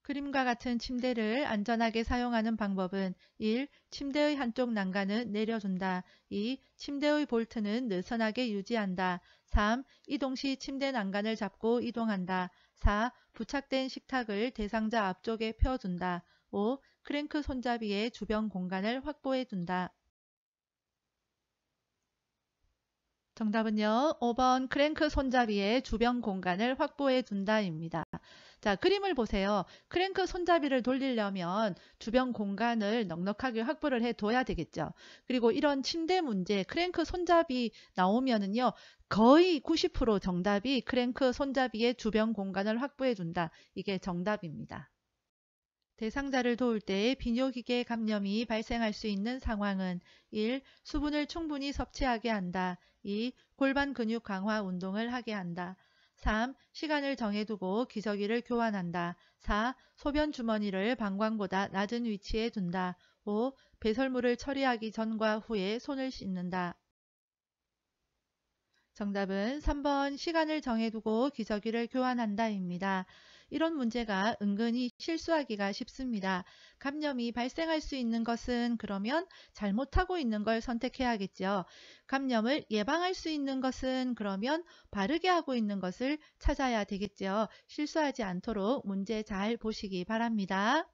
그림과 같은 침대를 안전하게 사용하는 방법은 1. 침대의 한쪽 난간은 내려준다. 2. 침대의 볼트는 느슨하게 유지한다. 3. 이동 시 침대 난간을 잡고 이동한다. 4. 부착된 식탁을 대상자 앞쪽에 펴둔다. 5. 크랭크 손잡이의 주변 공간을 확보해 둔다. 정답은요. 5번 크랭크 손잡이의 주변 공간을 확보해 둔다입니다. 자, 그림을 보세요. 크랭크 손잡이를 돌리려면 주변 공간을 넉넉하게 확보를 해 둬야 되겠죠. 그리고 이런 침대 문제 크랭크 손잡이 나오면은요. 거의 90% 정답이 크랭크 손잡이의 주변 공간을 확보해 둔다. 이게 정답입니다. 대상자를 도울 때 비뇨기계 감염이 발생할 수 있는 상황은 1. 수분을 충분히 섭취하게 한다. 2. 골반 근육 강화 운동을 하게 한다. 3. 시간을 정해두고 기저귀를 교환한다. 4. 소변 주머니를 방광보다 낮은 위치에 둔다. 5. 배설물을 처리하기 전과 후에 손을 씻는다. 정답은 3번 시간을 정해두고 기저귀를 교환한다입니다. 이런 문제가 은근히 실수하기가 쉽습니다. 감염이 발생할 수 있는 것은 그러면 잘못하고 있는 걸 선택해야겠죠. 감염을 예방할 수 있는 것은 그러면 바르게 하고 있는 것을 찾아야 되겠죠. 실수하지 않도록 문제 잘 보시기 바랍니다.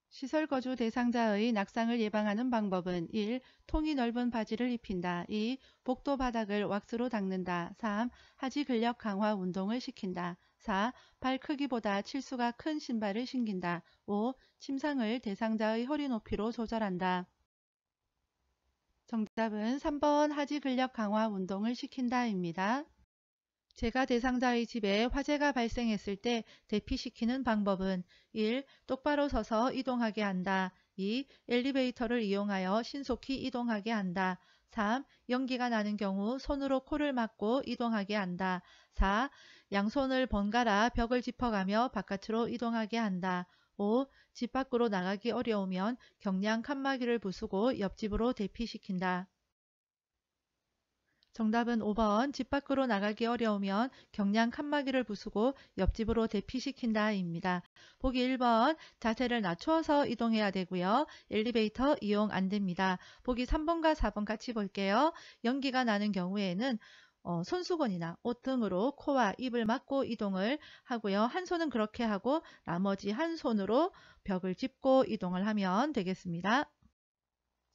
시설 거주 대상자의 낙상을 예방하는 방법은 1. 통이 넓은 바지를 입힌다. 2. 복도 바닥을 왁스로 닦는다. 3. 하지 근력 강화 운동을 시킨다. 4. 발 크기보다 칠수가 큰 신발을 신긴다. 5. 침상을 대상자의 허리 높이로 조절한다. 정답은 3번 하지 근력 강화 운동을 시킨다입니다. 제가 대상자의 집에 화재가 발생했을 때 대피시키는 방법은 1. 똑바로 서서 이동하게 한다. 2. 엘리베이터를 이용하여 신속히 이동하게 한다. 3. 연기가 나는 경우 손으로 코를 막고 이동하게 한다. 4. 양손을 번갈아 벽을 짚어가며 바깥으로 이동하게 한다. 5. 집 밖으로 나가기 어려우면 경량 칸막이를 부수고 옆집으로 대피시킨다. 정답은 5번 집 밖으로 나가기 어려우면 경량 칸막이를 부수고 옆집으로 대피시킨다 입니다. 보기 1번 자세를 낮추어서 이동해야 되고요. 엘리베이터 이용 안 됩니다. 보기 3번과 4번 같이 볼게요. 연기가 나는 경우에는 손수건이나 옷 등으로 코와 입을 막고 이동을 하고요. 한 손은 그렇게 하고 나머지 한 손으로 벽을 짚고 이동을 하면 되겠습니다.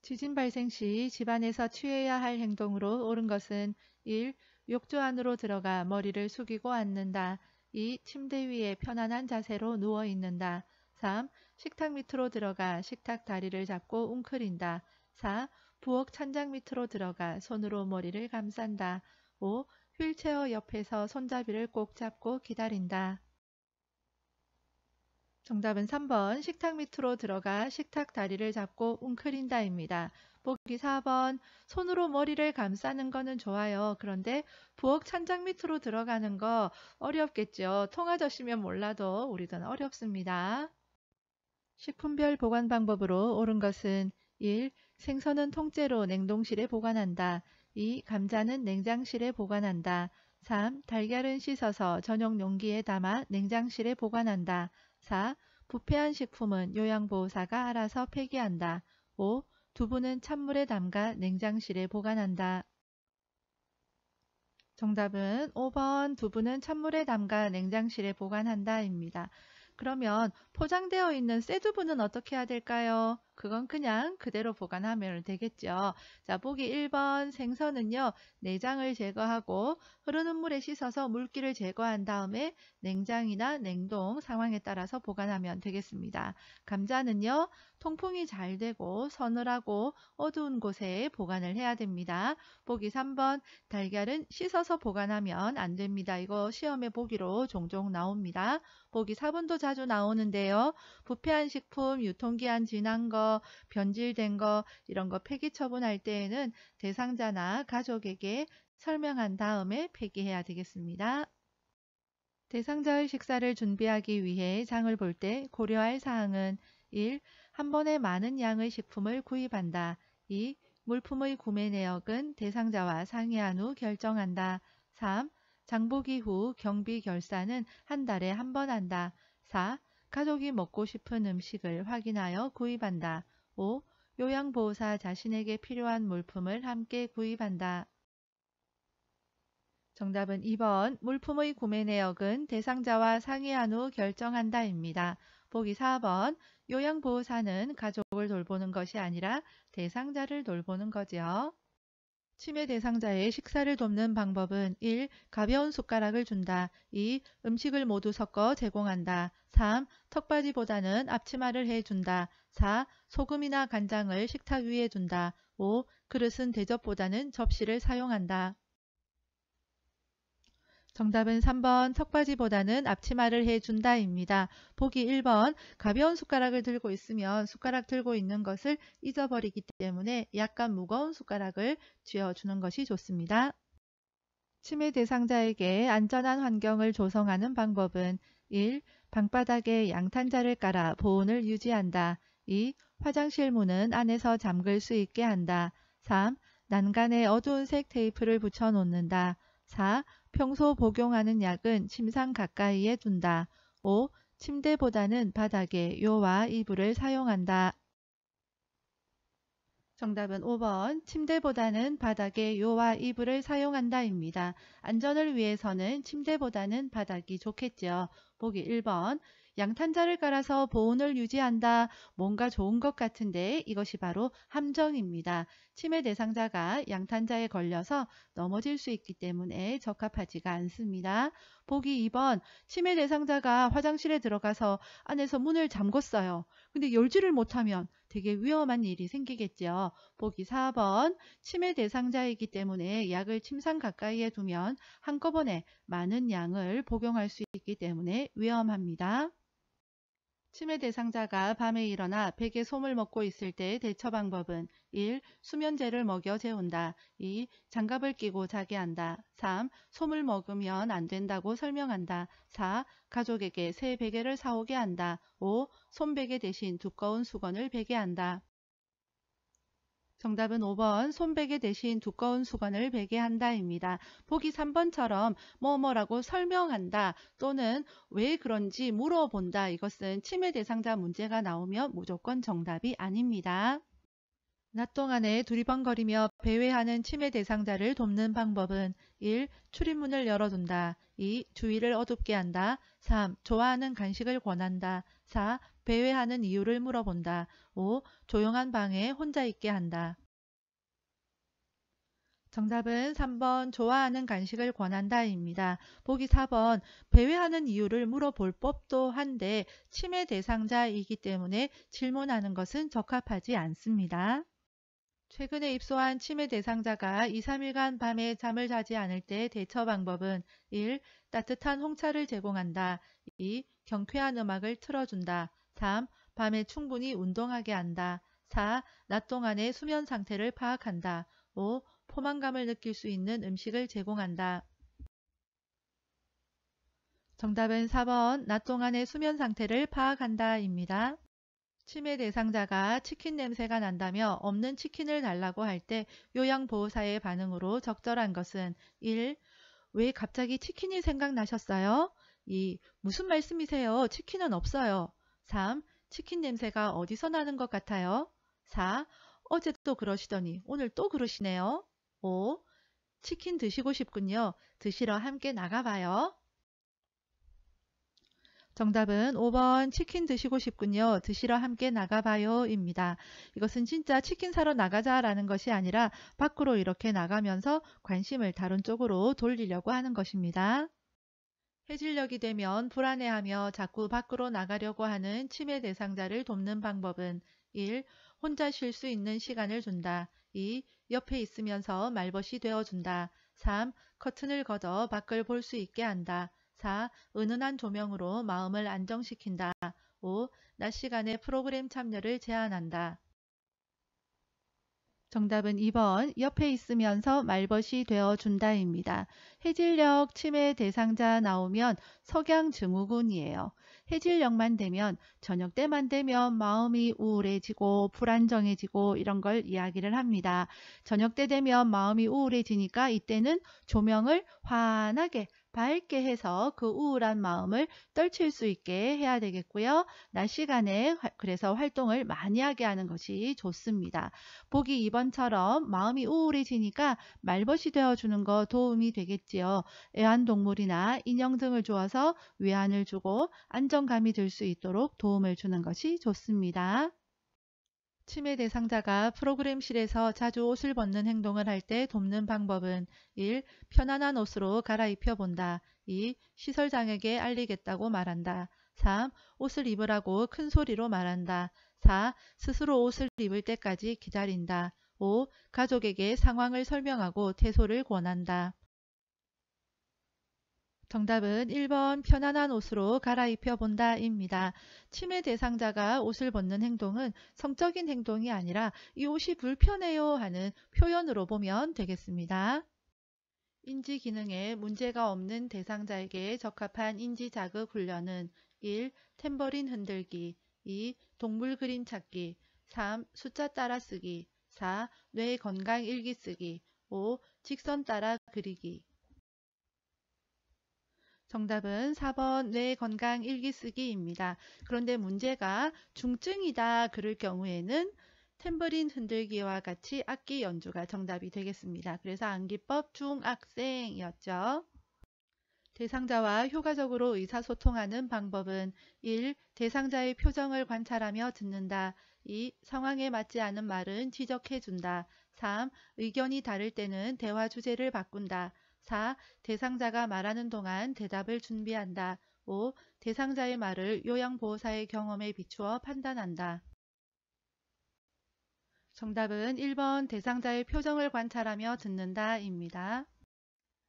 지진 발생 시 집안에서 취해야 할 행동으로 옳은 것은 1. 욕조 안으로 들어가 머리를 숙이고 앉는다. 2. 침대 위에 편안한 자세로 누워 있는다. 3. 식탁 밑으로 들어가 식탁 다리를 잡고 웅크린다. 4. 부엌 찬장 밑으로 들어가 손으로 머리를 감싼다. 5. 휠체어 옆에서 손잡이를 꼭 잡고 기다린다. 정답은 3번 식탁 밑으로 들어가 식탁 다리를 잡고 웅크린다입니다. 보기 4번 손으로 머리를 감싸는 거는 좋아요. 그런데 부엌 찬장 밑으로 들어가는 거 어렵겠죠. 통아저씨면 몰라도 우리는 어렵습니다. 식품별 보관 방법으로 옳은 것은 1. 생선은 통째로 냉동실에 보관한다. 2. 감자는 냉장실에 보관한다. 3. 달걀은 씻어서 전용 용기에 담아 냉장실에 보관한다. 4. 부패한 식품은 요양보호사가 알아서 폐기한다. 5. 두부는 찬물에 담가 냉장실에 보관한다. 정답은 5번 두부는 찬물에 담가 냉장실에 보관한다 입니다. 그러면 포장되어 있는 쇠두부는 어떻게 해야 될까요? 그건 그냥 그대로 보관하면 되겠죠. 자, 보기 1번 생선은요. 내장을 제거하고 흐르는 물에 씻어서 물기를 제거한 다음에 냉장이나 냉동 상황에 따라서 보관하면 되겠습니다. 감자는요. 통풍이 잘 되고 서늘하고 어두운 곳에 보관을 해야 됩니다. 보기 3번 달걀은 씻어서 보관하면 안 됩니다. 이거 시험에 보기로 종종 나옵니다. 보기 4번도 자주 나오는데요. 부패한 식품, 유통기한 지난 거, 변질된 거 이런 거 폐기 처분할 때에는 대상자나 가족에게 설명한 다음에 폐기해야 되겠습니다. 대상자의 식사를 준비하기 위해 장을 볼 때 고려할 사항은 1. 한 번에 많은 양의 식품을 구입한다. 2. 물품의 구매 내역은 대상자와 상의한 후 결정한다. 3. 장보기 후 경비 결산은 한 달에 한 번 한다. 4. 가족이 먹고 싶은 음식을 확인하여 구입한다. 5. 요양보호사 자신에게 필요한 물품을 함께 구입한다. 정답은 2번 물품의 구매 내역은 대상자와 상의한 후 결정한다입니다. 보기 4번 요양보호사는 가족을 돌보는 것이 아니라 대상자를 돌보는 거죠. 치매 대상자의 식사를 돕는 방법은 1. 가벼운 숟가락을 준다. 2. 음식을 모두 섞어 제공한다. 3. 턱받이보다는 앞치마를 해준다. 4. 소금이나 간장을 식탁 위에 둔다. 5. 그릇은 대접보다는 접시를 사용한다. 정답은 3번 턱받이보다는 앞치마를 해준다입니다. 보기 1번 가벼운 숟가락을 들고 있으면 숟가락 들고 있는 것을 잊어버리기 때문에 약간 무거운 숟가락을 쥐어주는 것이 좋습니다. 치매 대상자에게 안전한 환경을 조성하는 방법은 1. 방바닥에 양탄자를 깔아 보온을 유지한다. 2. 화장실 문은 안에서 잠글 수 있게 한다. 3. 난간에 어두운 색 테이프를 붙여 놓는다. 4. 평소 복용하는 약은 침상 가까이에 둔다. 5. 침대보다는 바닥에 요와 이불을 사용한다. 정답은 5번 침대보다는 바닥에 요와 이불을 사용한다입니다. 안전을 위해서는 침대보다는 바닥이 좋겠죠. 보기 1번 양탄자를 깔아서 보온을 유지한다. 뭔가 좋은 것 같은데 이것이 바로 함정입니다. 치매 대상자가 양탄자에 걸려서 넘어질 수 있기 때문에 적합하지가 않습니다. 보기 2번 치매 대상자가 화장실에 들어가서 안에서 문을 잠궜어요. 근데 열지를 못하면 되게 위험한 일이 생기겠죠. 보기 4번 치매 대상자이기 때문에 약을 침상 가까이에 두면 한꺼번에 많은 양을 복용할 수 있기 때문에 위험합니다. 치매 대상자가 밤에 일어나 베개 솜을 먹고 있을 때 대처 방법은 1. 수면제를 먹여 재운다. 2. 장갑을 끼고 자게 한다. 3. 솜을 먹으면 안 된다고 설명한다. 4. 가족에게 새 베개를 사오게 한다. 5. 솜베개 대신 두꺼운 수건을 베게 한다. 정답은 5번 손베개 대신 두꺼운 수건을 베게 한다입니다. 보기 3번처럼 뭐뭐라고 설명한다 또는 왜 그런지 물어본다. 이것은 치매 대상자 문제가 나오면 무조건 정답이 아닙니다. 낮 동안에 두리번거리며 배회하는 치매 대상자를 돕는 방법은 1. 출입문을 열어둔다. 2. 주위를 어둡게 한다. 3. 좋아하는 간식을 권한다. 4. 배회하는 이유를 물어본다. 5. 조용한 방에 혼자 있게 한다. 정답은 3번 좋아하는 간식을 권한다입니다. 보기 4번 배회하는 이유를 물어볼 법도 한데 치매 대상자이기 때문에 질문하는 것은 적합하지 않습니다. 최근에 입소한 치매 대상자가 2, 3일간 밤에 잠을 자지 않을 때 대처 방법은 1. 따뜻한 홍차를 제공한다. 2. 경쾌한 음악을 틀어준다. 3. 밤에 충분히 운동하게 한다. 4. 낮 동안의 수면 상태를 파악한다. 5. 포만감을 느낄 수 있는 음식을 제공한다. 정답은 4번 낮 동안의 수면 상태를 파악한다 입니다. 치매 대상자가 치킨 냄새가 난다며 없는 치킨을 달라고 할 때 요양보호사의 반응으로 적절한 것은 1. 왜 갑자기 치킨이 생각나셨어요? 2. 무슨 말씀이세요? 치킨은 없어요. 3. 치킨 냄새가 어디서 나는 것 같아요? 4. 어제 또 그러시더니 오늘 또 그러시네요. 5. 치킨 드시고 싶군요. 드시러 함께 나가봐요. 정답은 5번 치킨 드시고 싶군요. 드시러 함께 나가봐요 입니다. 이것은 진짜 치킨 사러 나가자라는 것이 아니라 밖으로 이렇게 나가면서 관심을 다른 쪽으로 돌리려고 하는 것입니다. 해질녘이 되면 불안해하며 자꾸 밖으로 나가려고 하는 치매 대상자를 돕는 방법은 1. 혼자 쉴 수 있는 시간을 준다. 2. 옆에 있으면서 말벗이 되어준다. 3. 커튼을 걷어 밖을 볼 수 있게 한다. 4. 은은한 조명으로 마음을 안정시킨다. 5. 낮 시간에 프로그램 참여를 제한한다. 정답은 2번 옆에 있으면서 말벗이 되어준다입니다. 해질녘 치매 대상자 나오면 석양증후군이에요. 해질녘만 되면 저녁 때만 되면 마음이 우울해지고 불안정해지고 이런 걸 이야기를 합니다. 저녁 때 되면 마음이 우울해지니까 이때는 조명을 환하게 밝게 해서 그 우울한 마음을 떨칠 수 있게 해야 되겠고요. 낮 시간에 그래서 활동을 많이 하게 하는 것이 좋습니다. 보기 2번처럼 마음이 우울해지니까 말벗이 되어주는 거 도움이 되겠지요. 애완동물이나 인형 등을 주어서 외안을 주고 안정감이 들 수 있도록 도움을 주는 것이 좋습니다. 치매 대상자가 프로그램실에서 자주 옷을 벗는 행동을 할 때 돕는 방법은 1. 편안한 옷으로 갈아입혀 본다. 2. 시설장에게 알리겠다고 말한다. 3. 옷을 입으라고 큰 소리로 말한다. 4. 스스로 옷을 입을 때까지 기다린다. 5. 가족에게 상황을 설명하고 퇴소를 권한다. 정답은 1번 편안한 옷으로 갈아입혀 본다 입니다. 치매 대상자가 옷을 벗는 행동은 성적인 행동이 아니라 이 옷이 불편해요 하는 표현으로 보면 되겠습니다. 인지 기능에 문제가 없는 대상자에게 적합한 인지 자극 훈련은 1. 탬버린 흔들기 2. 동물 그림 찾기 3. 숫자 따라 쓰기 4. 뇌 건강 일기 쓰기 5. 직선 따라 그리기. 정답은 4번 뇌 건강 일기 쓰기입니다. 그런데 문제가 중증이다 그럴 경우에는 탬버린 흔들기와 같이 악기 연주가 정답이 되겠습니다. 그래서 암기법 중학생이었죠. 대상자와 효과적으로 의사소통하는 방법은 1. 대상자의 표정을 관찰하며 듣는다. 2. 상황에 맞지 않은 말은 지적해준다. 3. 의견이 다를 때는 대화 주제를 바꾼다. 4. 대상자가 말하는 동안 대답을 준비한다. 5. 대상자의 말을 요양보호사의 경험에 비추어 판단한다. 정답은 1번 대상자의 표정을 관찰하며 듣는다 입니다.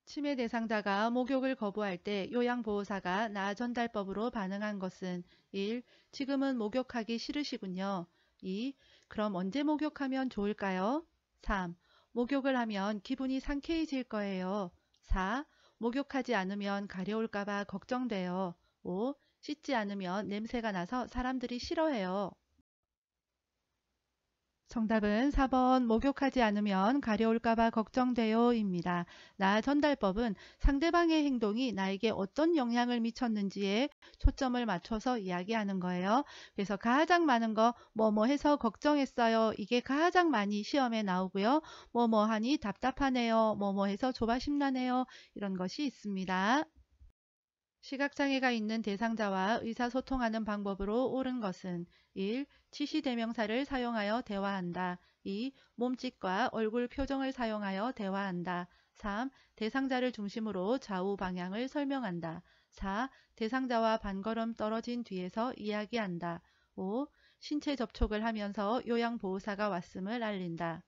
치매 대상자가 목욕을 거부할 때 요양보호사가 나전달법으로 반응한 것은 1. 지금은 목욕하기 싫으시군요. 2. 그럼 언제 목욕하면 좋을까요? 3. 목욕을 하면 기분이 상쾌해질 거예요. 4. 목욕하지 않으면 가려울까봐 걱정돼요. 5. 씻지 않으면 냄새가 나서 사람들이 싫어해요. 정답은 4번 목욕하지 않으면 가려울까봐 걱정돼요 입니다. 나 전달법은 상대방의 행동이 나에게 어떤 영향을 미쳤는지에 초점을 맞춰서 이야기하는 거예요. 그래서 가장 많은 거 뭐뭐 해서 걱정했어요. 이게 가장 많이 시험에 나오고요. 뭐뭐 하니 답답하네요. 뭐뭐 해서 조바심 나네요. 이런 것이 있습니다. 시각장애가 있는 대상자와 의사소통하는 방법으로 옳은 것은 1. 지시대명사를 사용하여 대화한다. 2. 몸짓과 얼굴 표정을 사용하여 대화한다. 3. 대상자를 중심으로 좌우 방향을 설명한다. 4. 대상자와 반걸음 떨어진 뒤에서 이야기한다. 5. 신체 접촉을 하면서 요양보호사가 왔음을 알린다.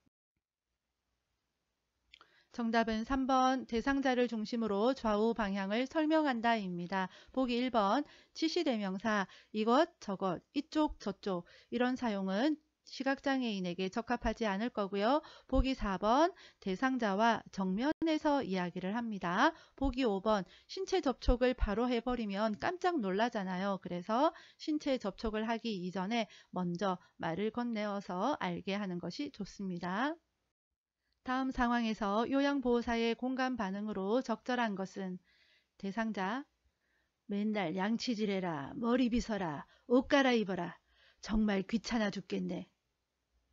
정답은 3번 대상자를 중심으로 좌우 방향을 설명한다 입니다. 보기 1번 지시대명사 이것 저것 이쪽 저쪽 이런 사용은 시각장애인에게 적합하지 않을 거고요. 보기 4번 대상자와 정면에서 이야기를 합니다. 보기 5번 신체 접촉을 바로 해버리면 깜짝 놀라잖아요. 그래서 신체 접촉을 하기 이전에 먼저 말을 건네어서 알게 하는 것이 좋습니다. 다음 상황에서 요양보호사의 공감 반응으로 적절한 것은 대상자 맨날 양치질해라, 머리 빗어라, 옷 갈아입어라. 정말 귀찮아 죽겠네.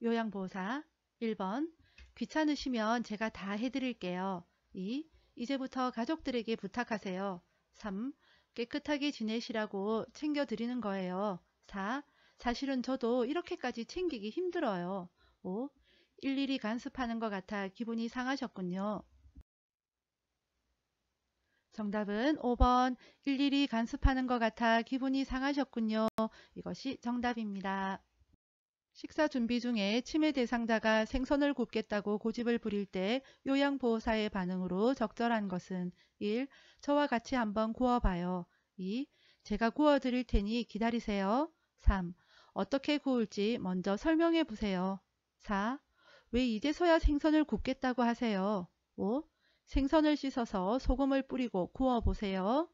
요양보호사 1번 귀찮으시면 제가 다 해드릴게요. 2. 이제부터 가족들에게 부탁하세요. 3. 깨끗하게 지내시라고 챙겨드리는 거예요. 4. 사실은 저도 이렇게까지 챙기기 힘들어요. 5. 일일이 간섭하는 것 같아 기분이 상하셨군요. 정답은 5번 일일이 간섭하는 것 같아 기분이 상하셨군요. 이것이 정답입니다. 식사 준비 중에 치매 대상자가 생선을 굽겠다고 고집을 부릴 때 요양보호사의 반응으로 적절한 것은 1. 저와 같이 한번 구워봐요. 2. 제가 구워드릴 테니 기다리세요. 3. 어떻게 구울지 먼저 설명해 보세요. 4. 왜 이제서야 생선을 굽겠다고 하세요? 5. 생선을 씻어서 소금을 뿌리고 구워보세요.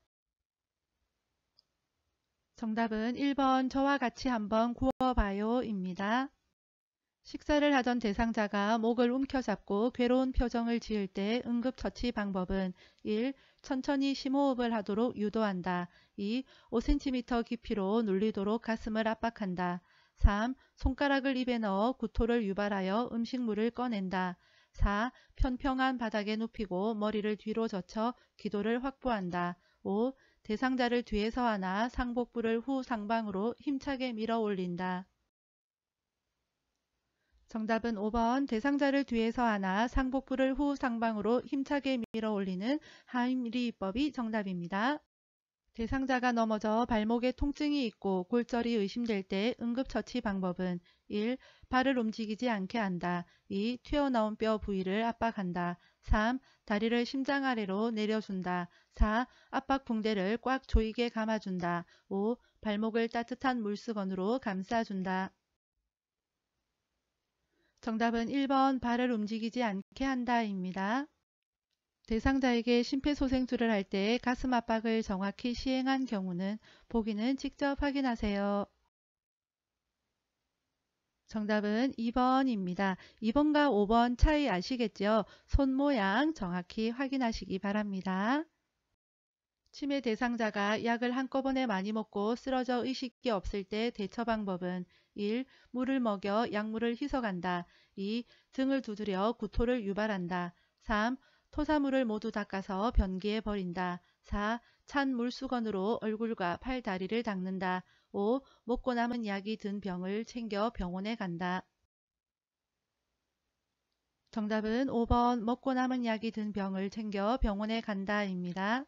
정답은 1번 저와 같이 한번 구워봐요 입니다. 식사를 하던 대상자가 목을 움켜잡고 괴로운 표정을 지을 때 응급처치 방법은 1. 천천히 심호흡을 하도록 유도한다. 2. 5cm 깊이로 눌리도록 가슴을 압박한다. 3. 손가락을 입에 넣어 구토를 유발하여 음식물을 꺼낸다. 4. 평평한 바닥에 눕히고 머리를 뒤로 젖혀 기도를 확보한다. 5. 대상자를 뒤에서 안아 상복부를 후 상방으로 힘차게 밀어 올린다. 정답은 5번 대상자를 뒤에서 안아 상복부를 후 상방으로 힘차게 밀어 올리는 하임리히법이 정답입니다. 대상자가 넘어져 발목에 통증이 있고 골절이 의심될 때 응급처치 방법은 1. 발을 움직이지 않게 한다. 2. 튀어나온 뼈 부위를 압박한다. 3. 다리를 심장 아래로 내려준다. 4. 압박 붕대를 꽉 조이게 감아준다. 5. 발목을 따뜻한 물수건으로 감싸준다. 정답은 1번 발을 움직이지 않게 한다 입니다. 대상자에게 심폐소생술을 할 때 가슴 압박을 정확히 시행한 경우는 보기는 직접 확인하세요. 정답은 2번입니다. 2번과 5번 차이 아시겠죠? 손 모양 정확히 확인하시기 바랍니다. 치매 대상자가 약을 한꺼번에 많이 먹고 쓰러져 의식이 없을 때 대처 방법은 1. 물을 먹여 약물을 희석한다. 2. 등을 두드려 구토를 유발한다. 3. 토사물을 모두 닦아서 변기에 버린다. 4. 찬 물수건으로 얼굴과 팔, 다리를 닦는다. 5. 먹고 남은 약이 든 병을 챙겨 병원에 간다. 정답은 5번 먹고 남은 약이 든 병을 챙겨 병원에 간다 입니다.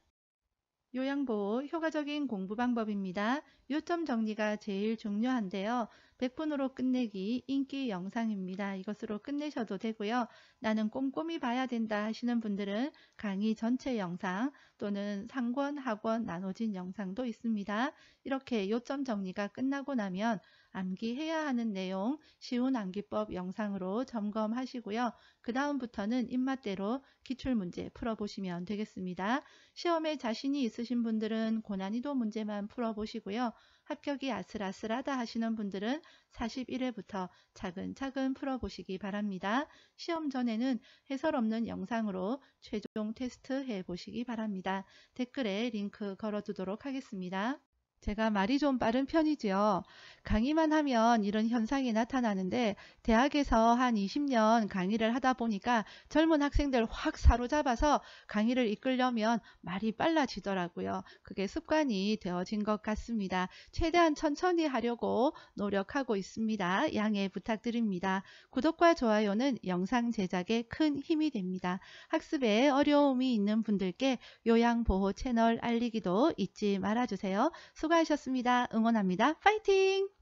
요양보호 효과적인 공부 방법입니다. 요점 정리가 제일 중요한데요. 100분으로 끝내기 인기 영상입니다. 이것으로 끝내셔도 되고요. 나는 꼼꼼히 봐야 된다 하시는 분들은 강의 전체 영상 또는 상권, 학원 나눠진 영상도 있습니다. 이렇게 요점 정리가 끝나고 나면 암기해야 하는 내용 쉬운 암기법 영상으로 점검하시고요. 그 다음부터는 입맛대로 기출문제 풀어보시면 되겠습니다. 시험에 자신이 있으신 분들은 고난이도 문제만 풀어보시고요. 합격이 아슬아슬하다 하시는 분들은 41회부터 차근차근 풀어보시기 바랍니다. 시험 전에는 해설 없는 영상으로 최종 테스트 해보시기 바랍니다. 댓글에 링크 걸어두도록 하겠습니다. 제가 말이 좀 빠른 편이지요. 강의만 하면 이런 현상이 나타나는데 대학에서 한 20년 강의를 하다 보니까 젊은 학생들 확 사로잡아서 강의를 이끌려면 말이 빨라지더라고요. 그게 습관이 되어진 것 같습니다. 최대한 천천히 하려고 노력하고 있습니다. 양해 부탁드립니다. 구독과 좋아요는 영상 제작에 큰 힘이 됩니다. 학습에 어려움이 있는 분들께 요양보호 채널 알리기도 잊지 말아주세요. 수고하셨습니다. 응원합니다. 파이팅!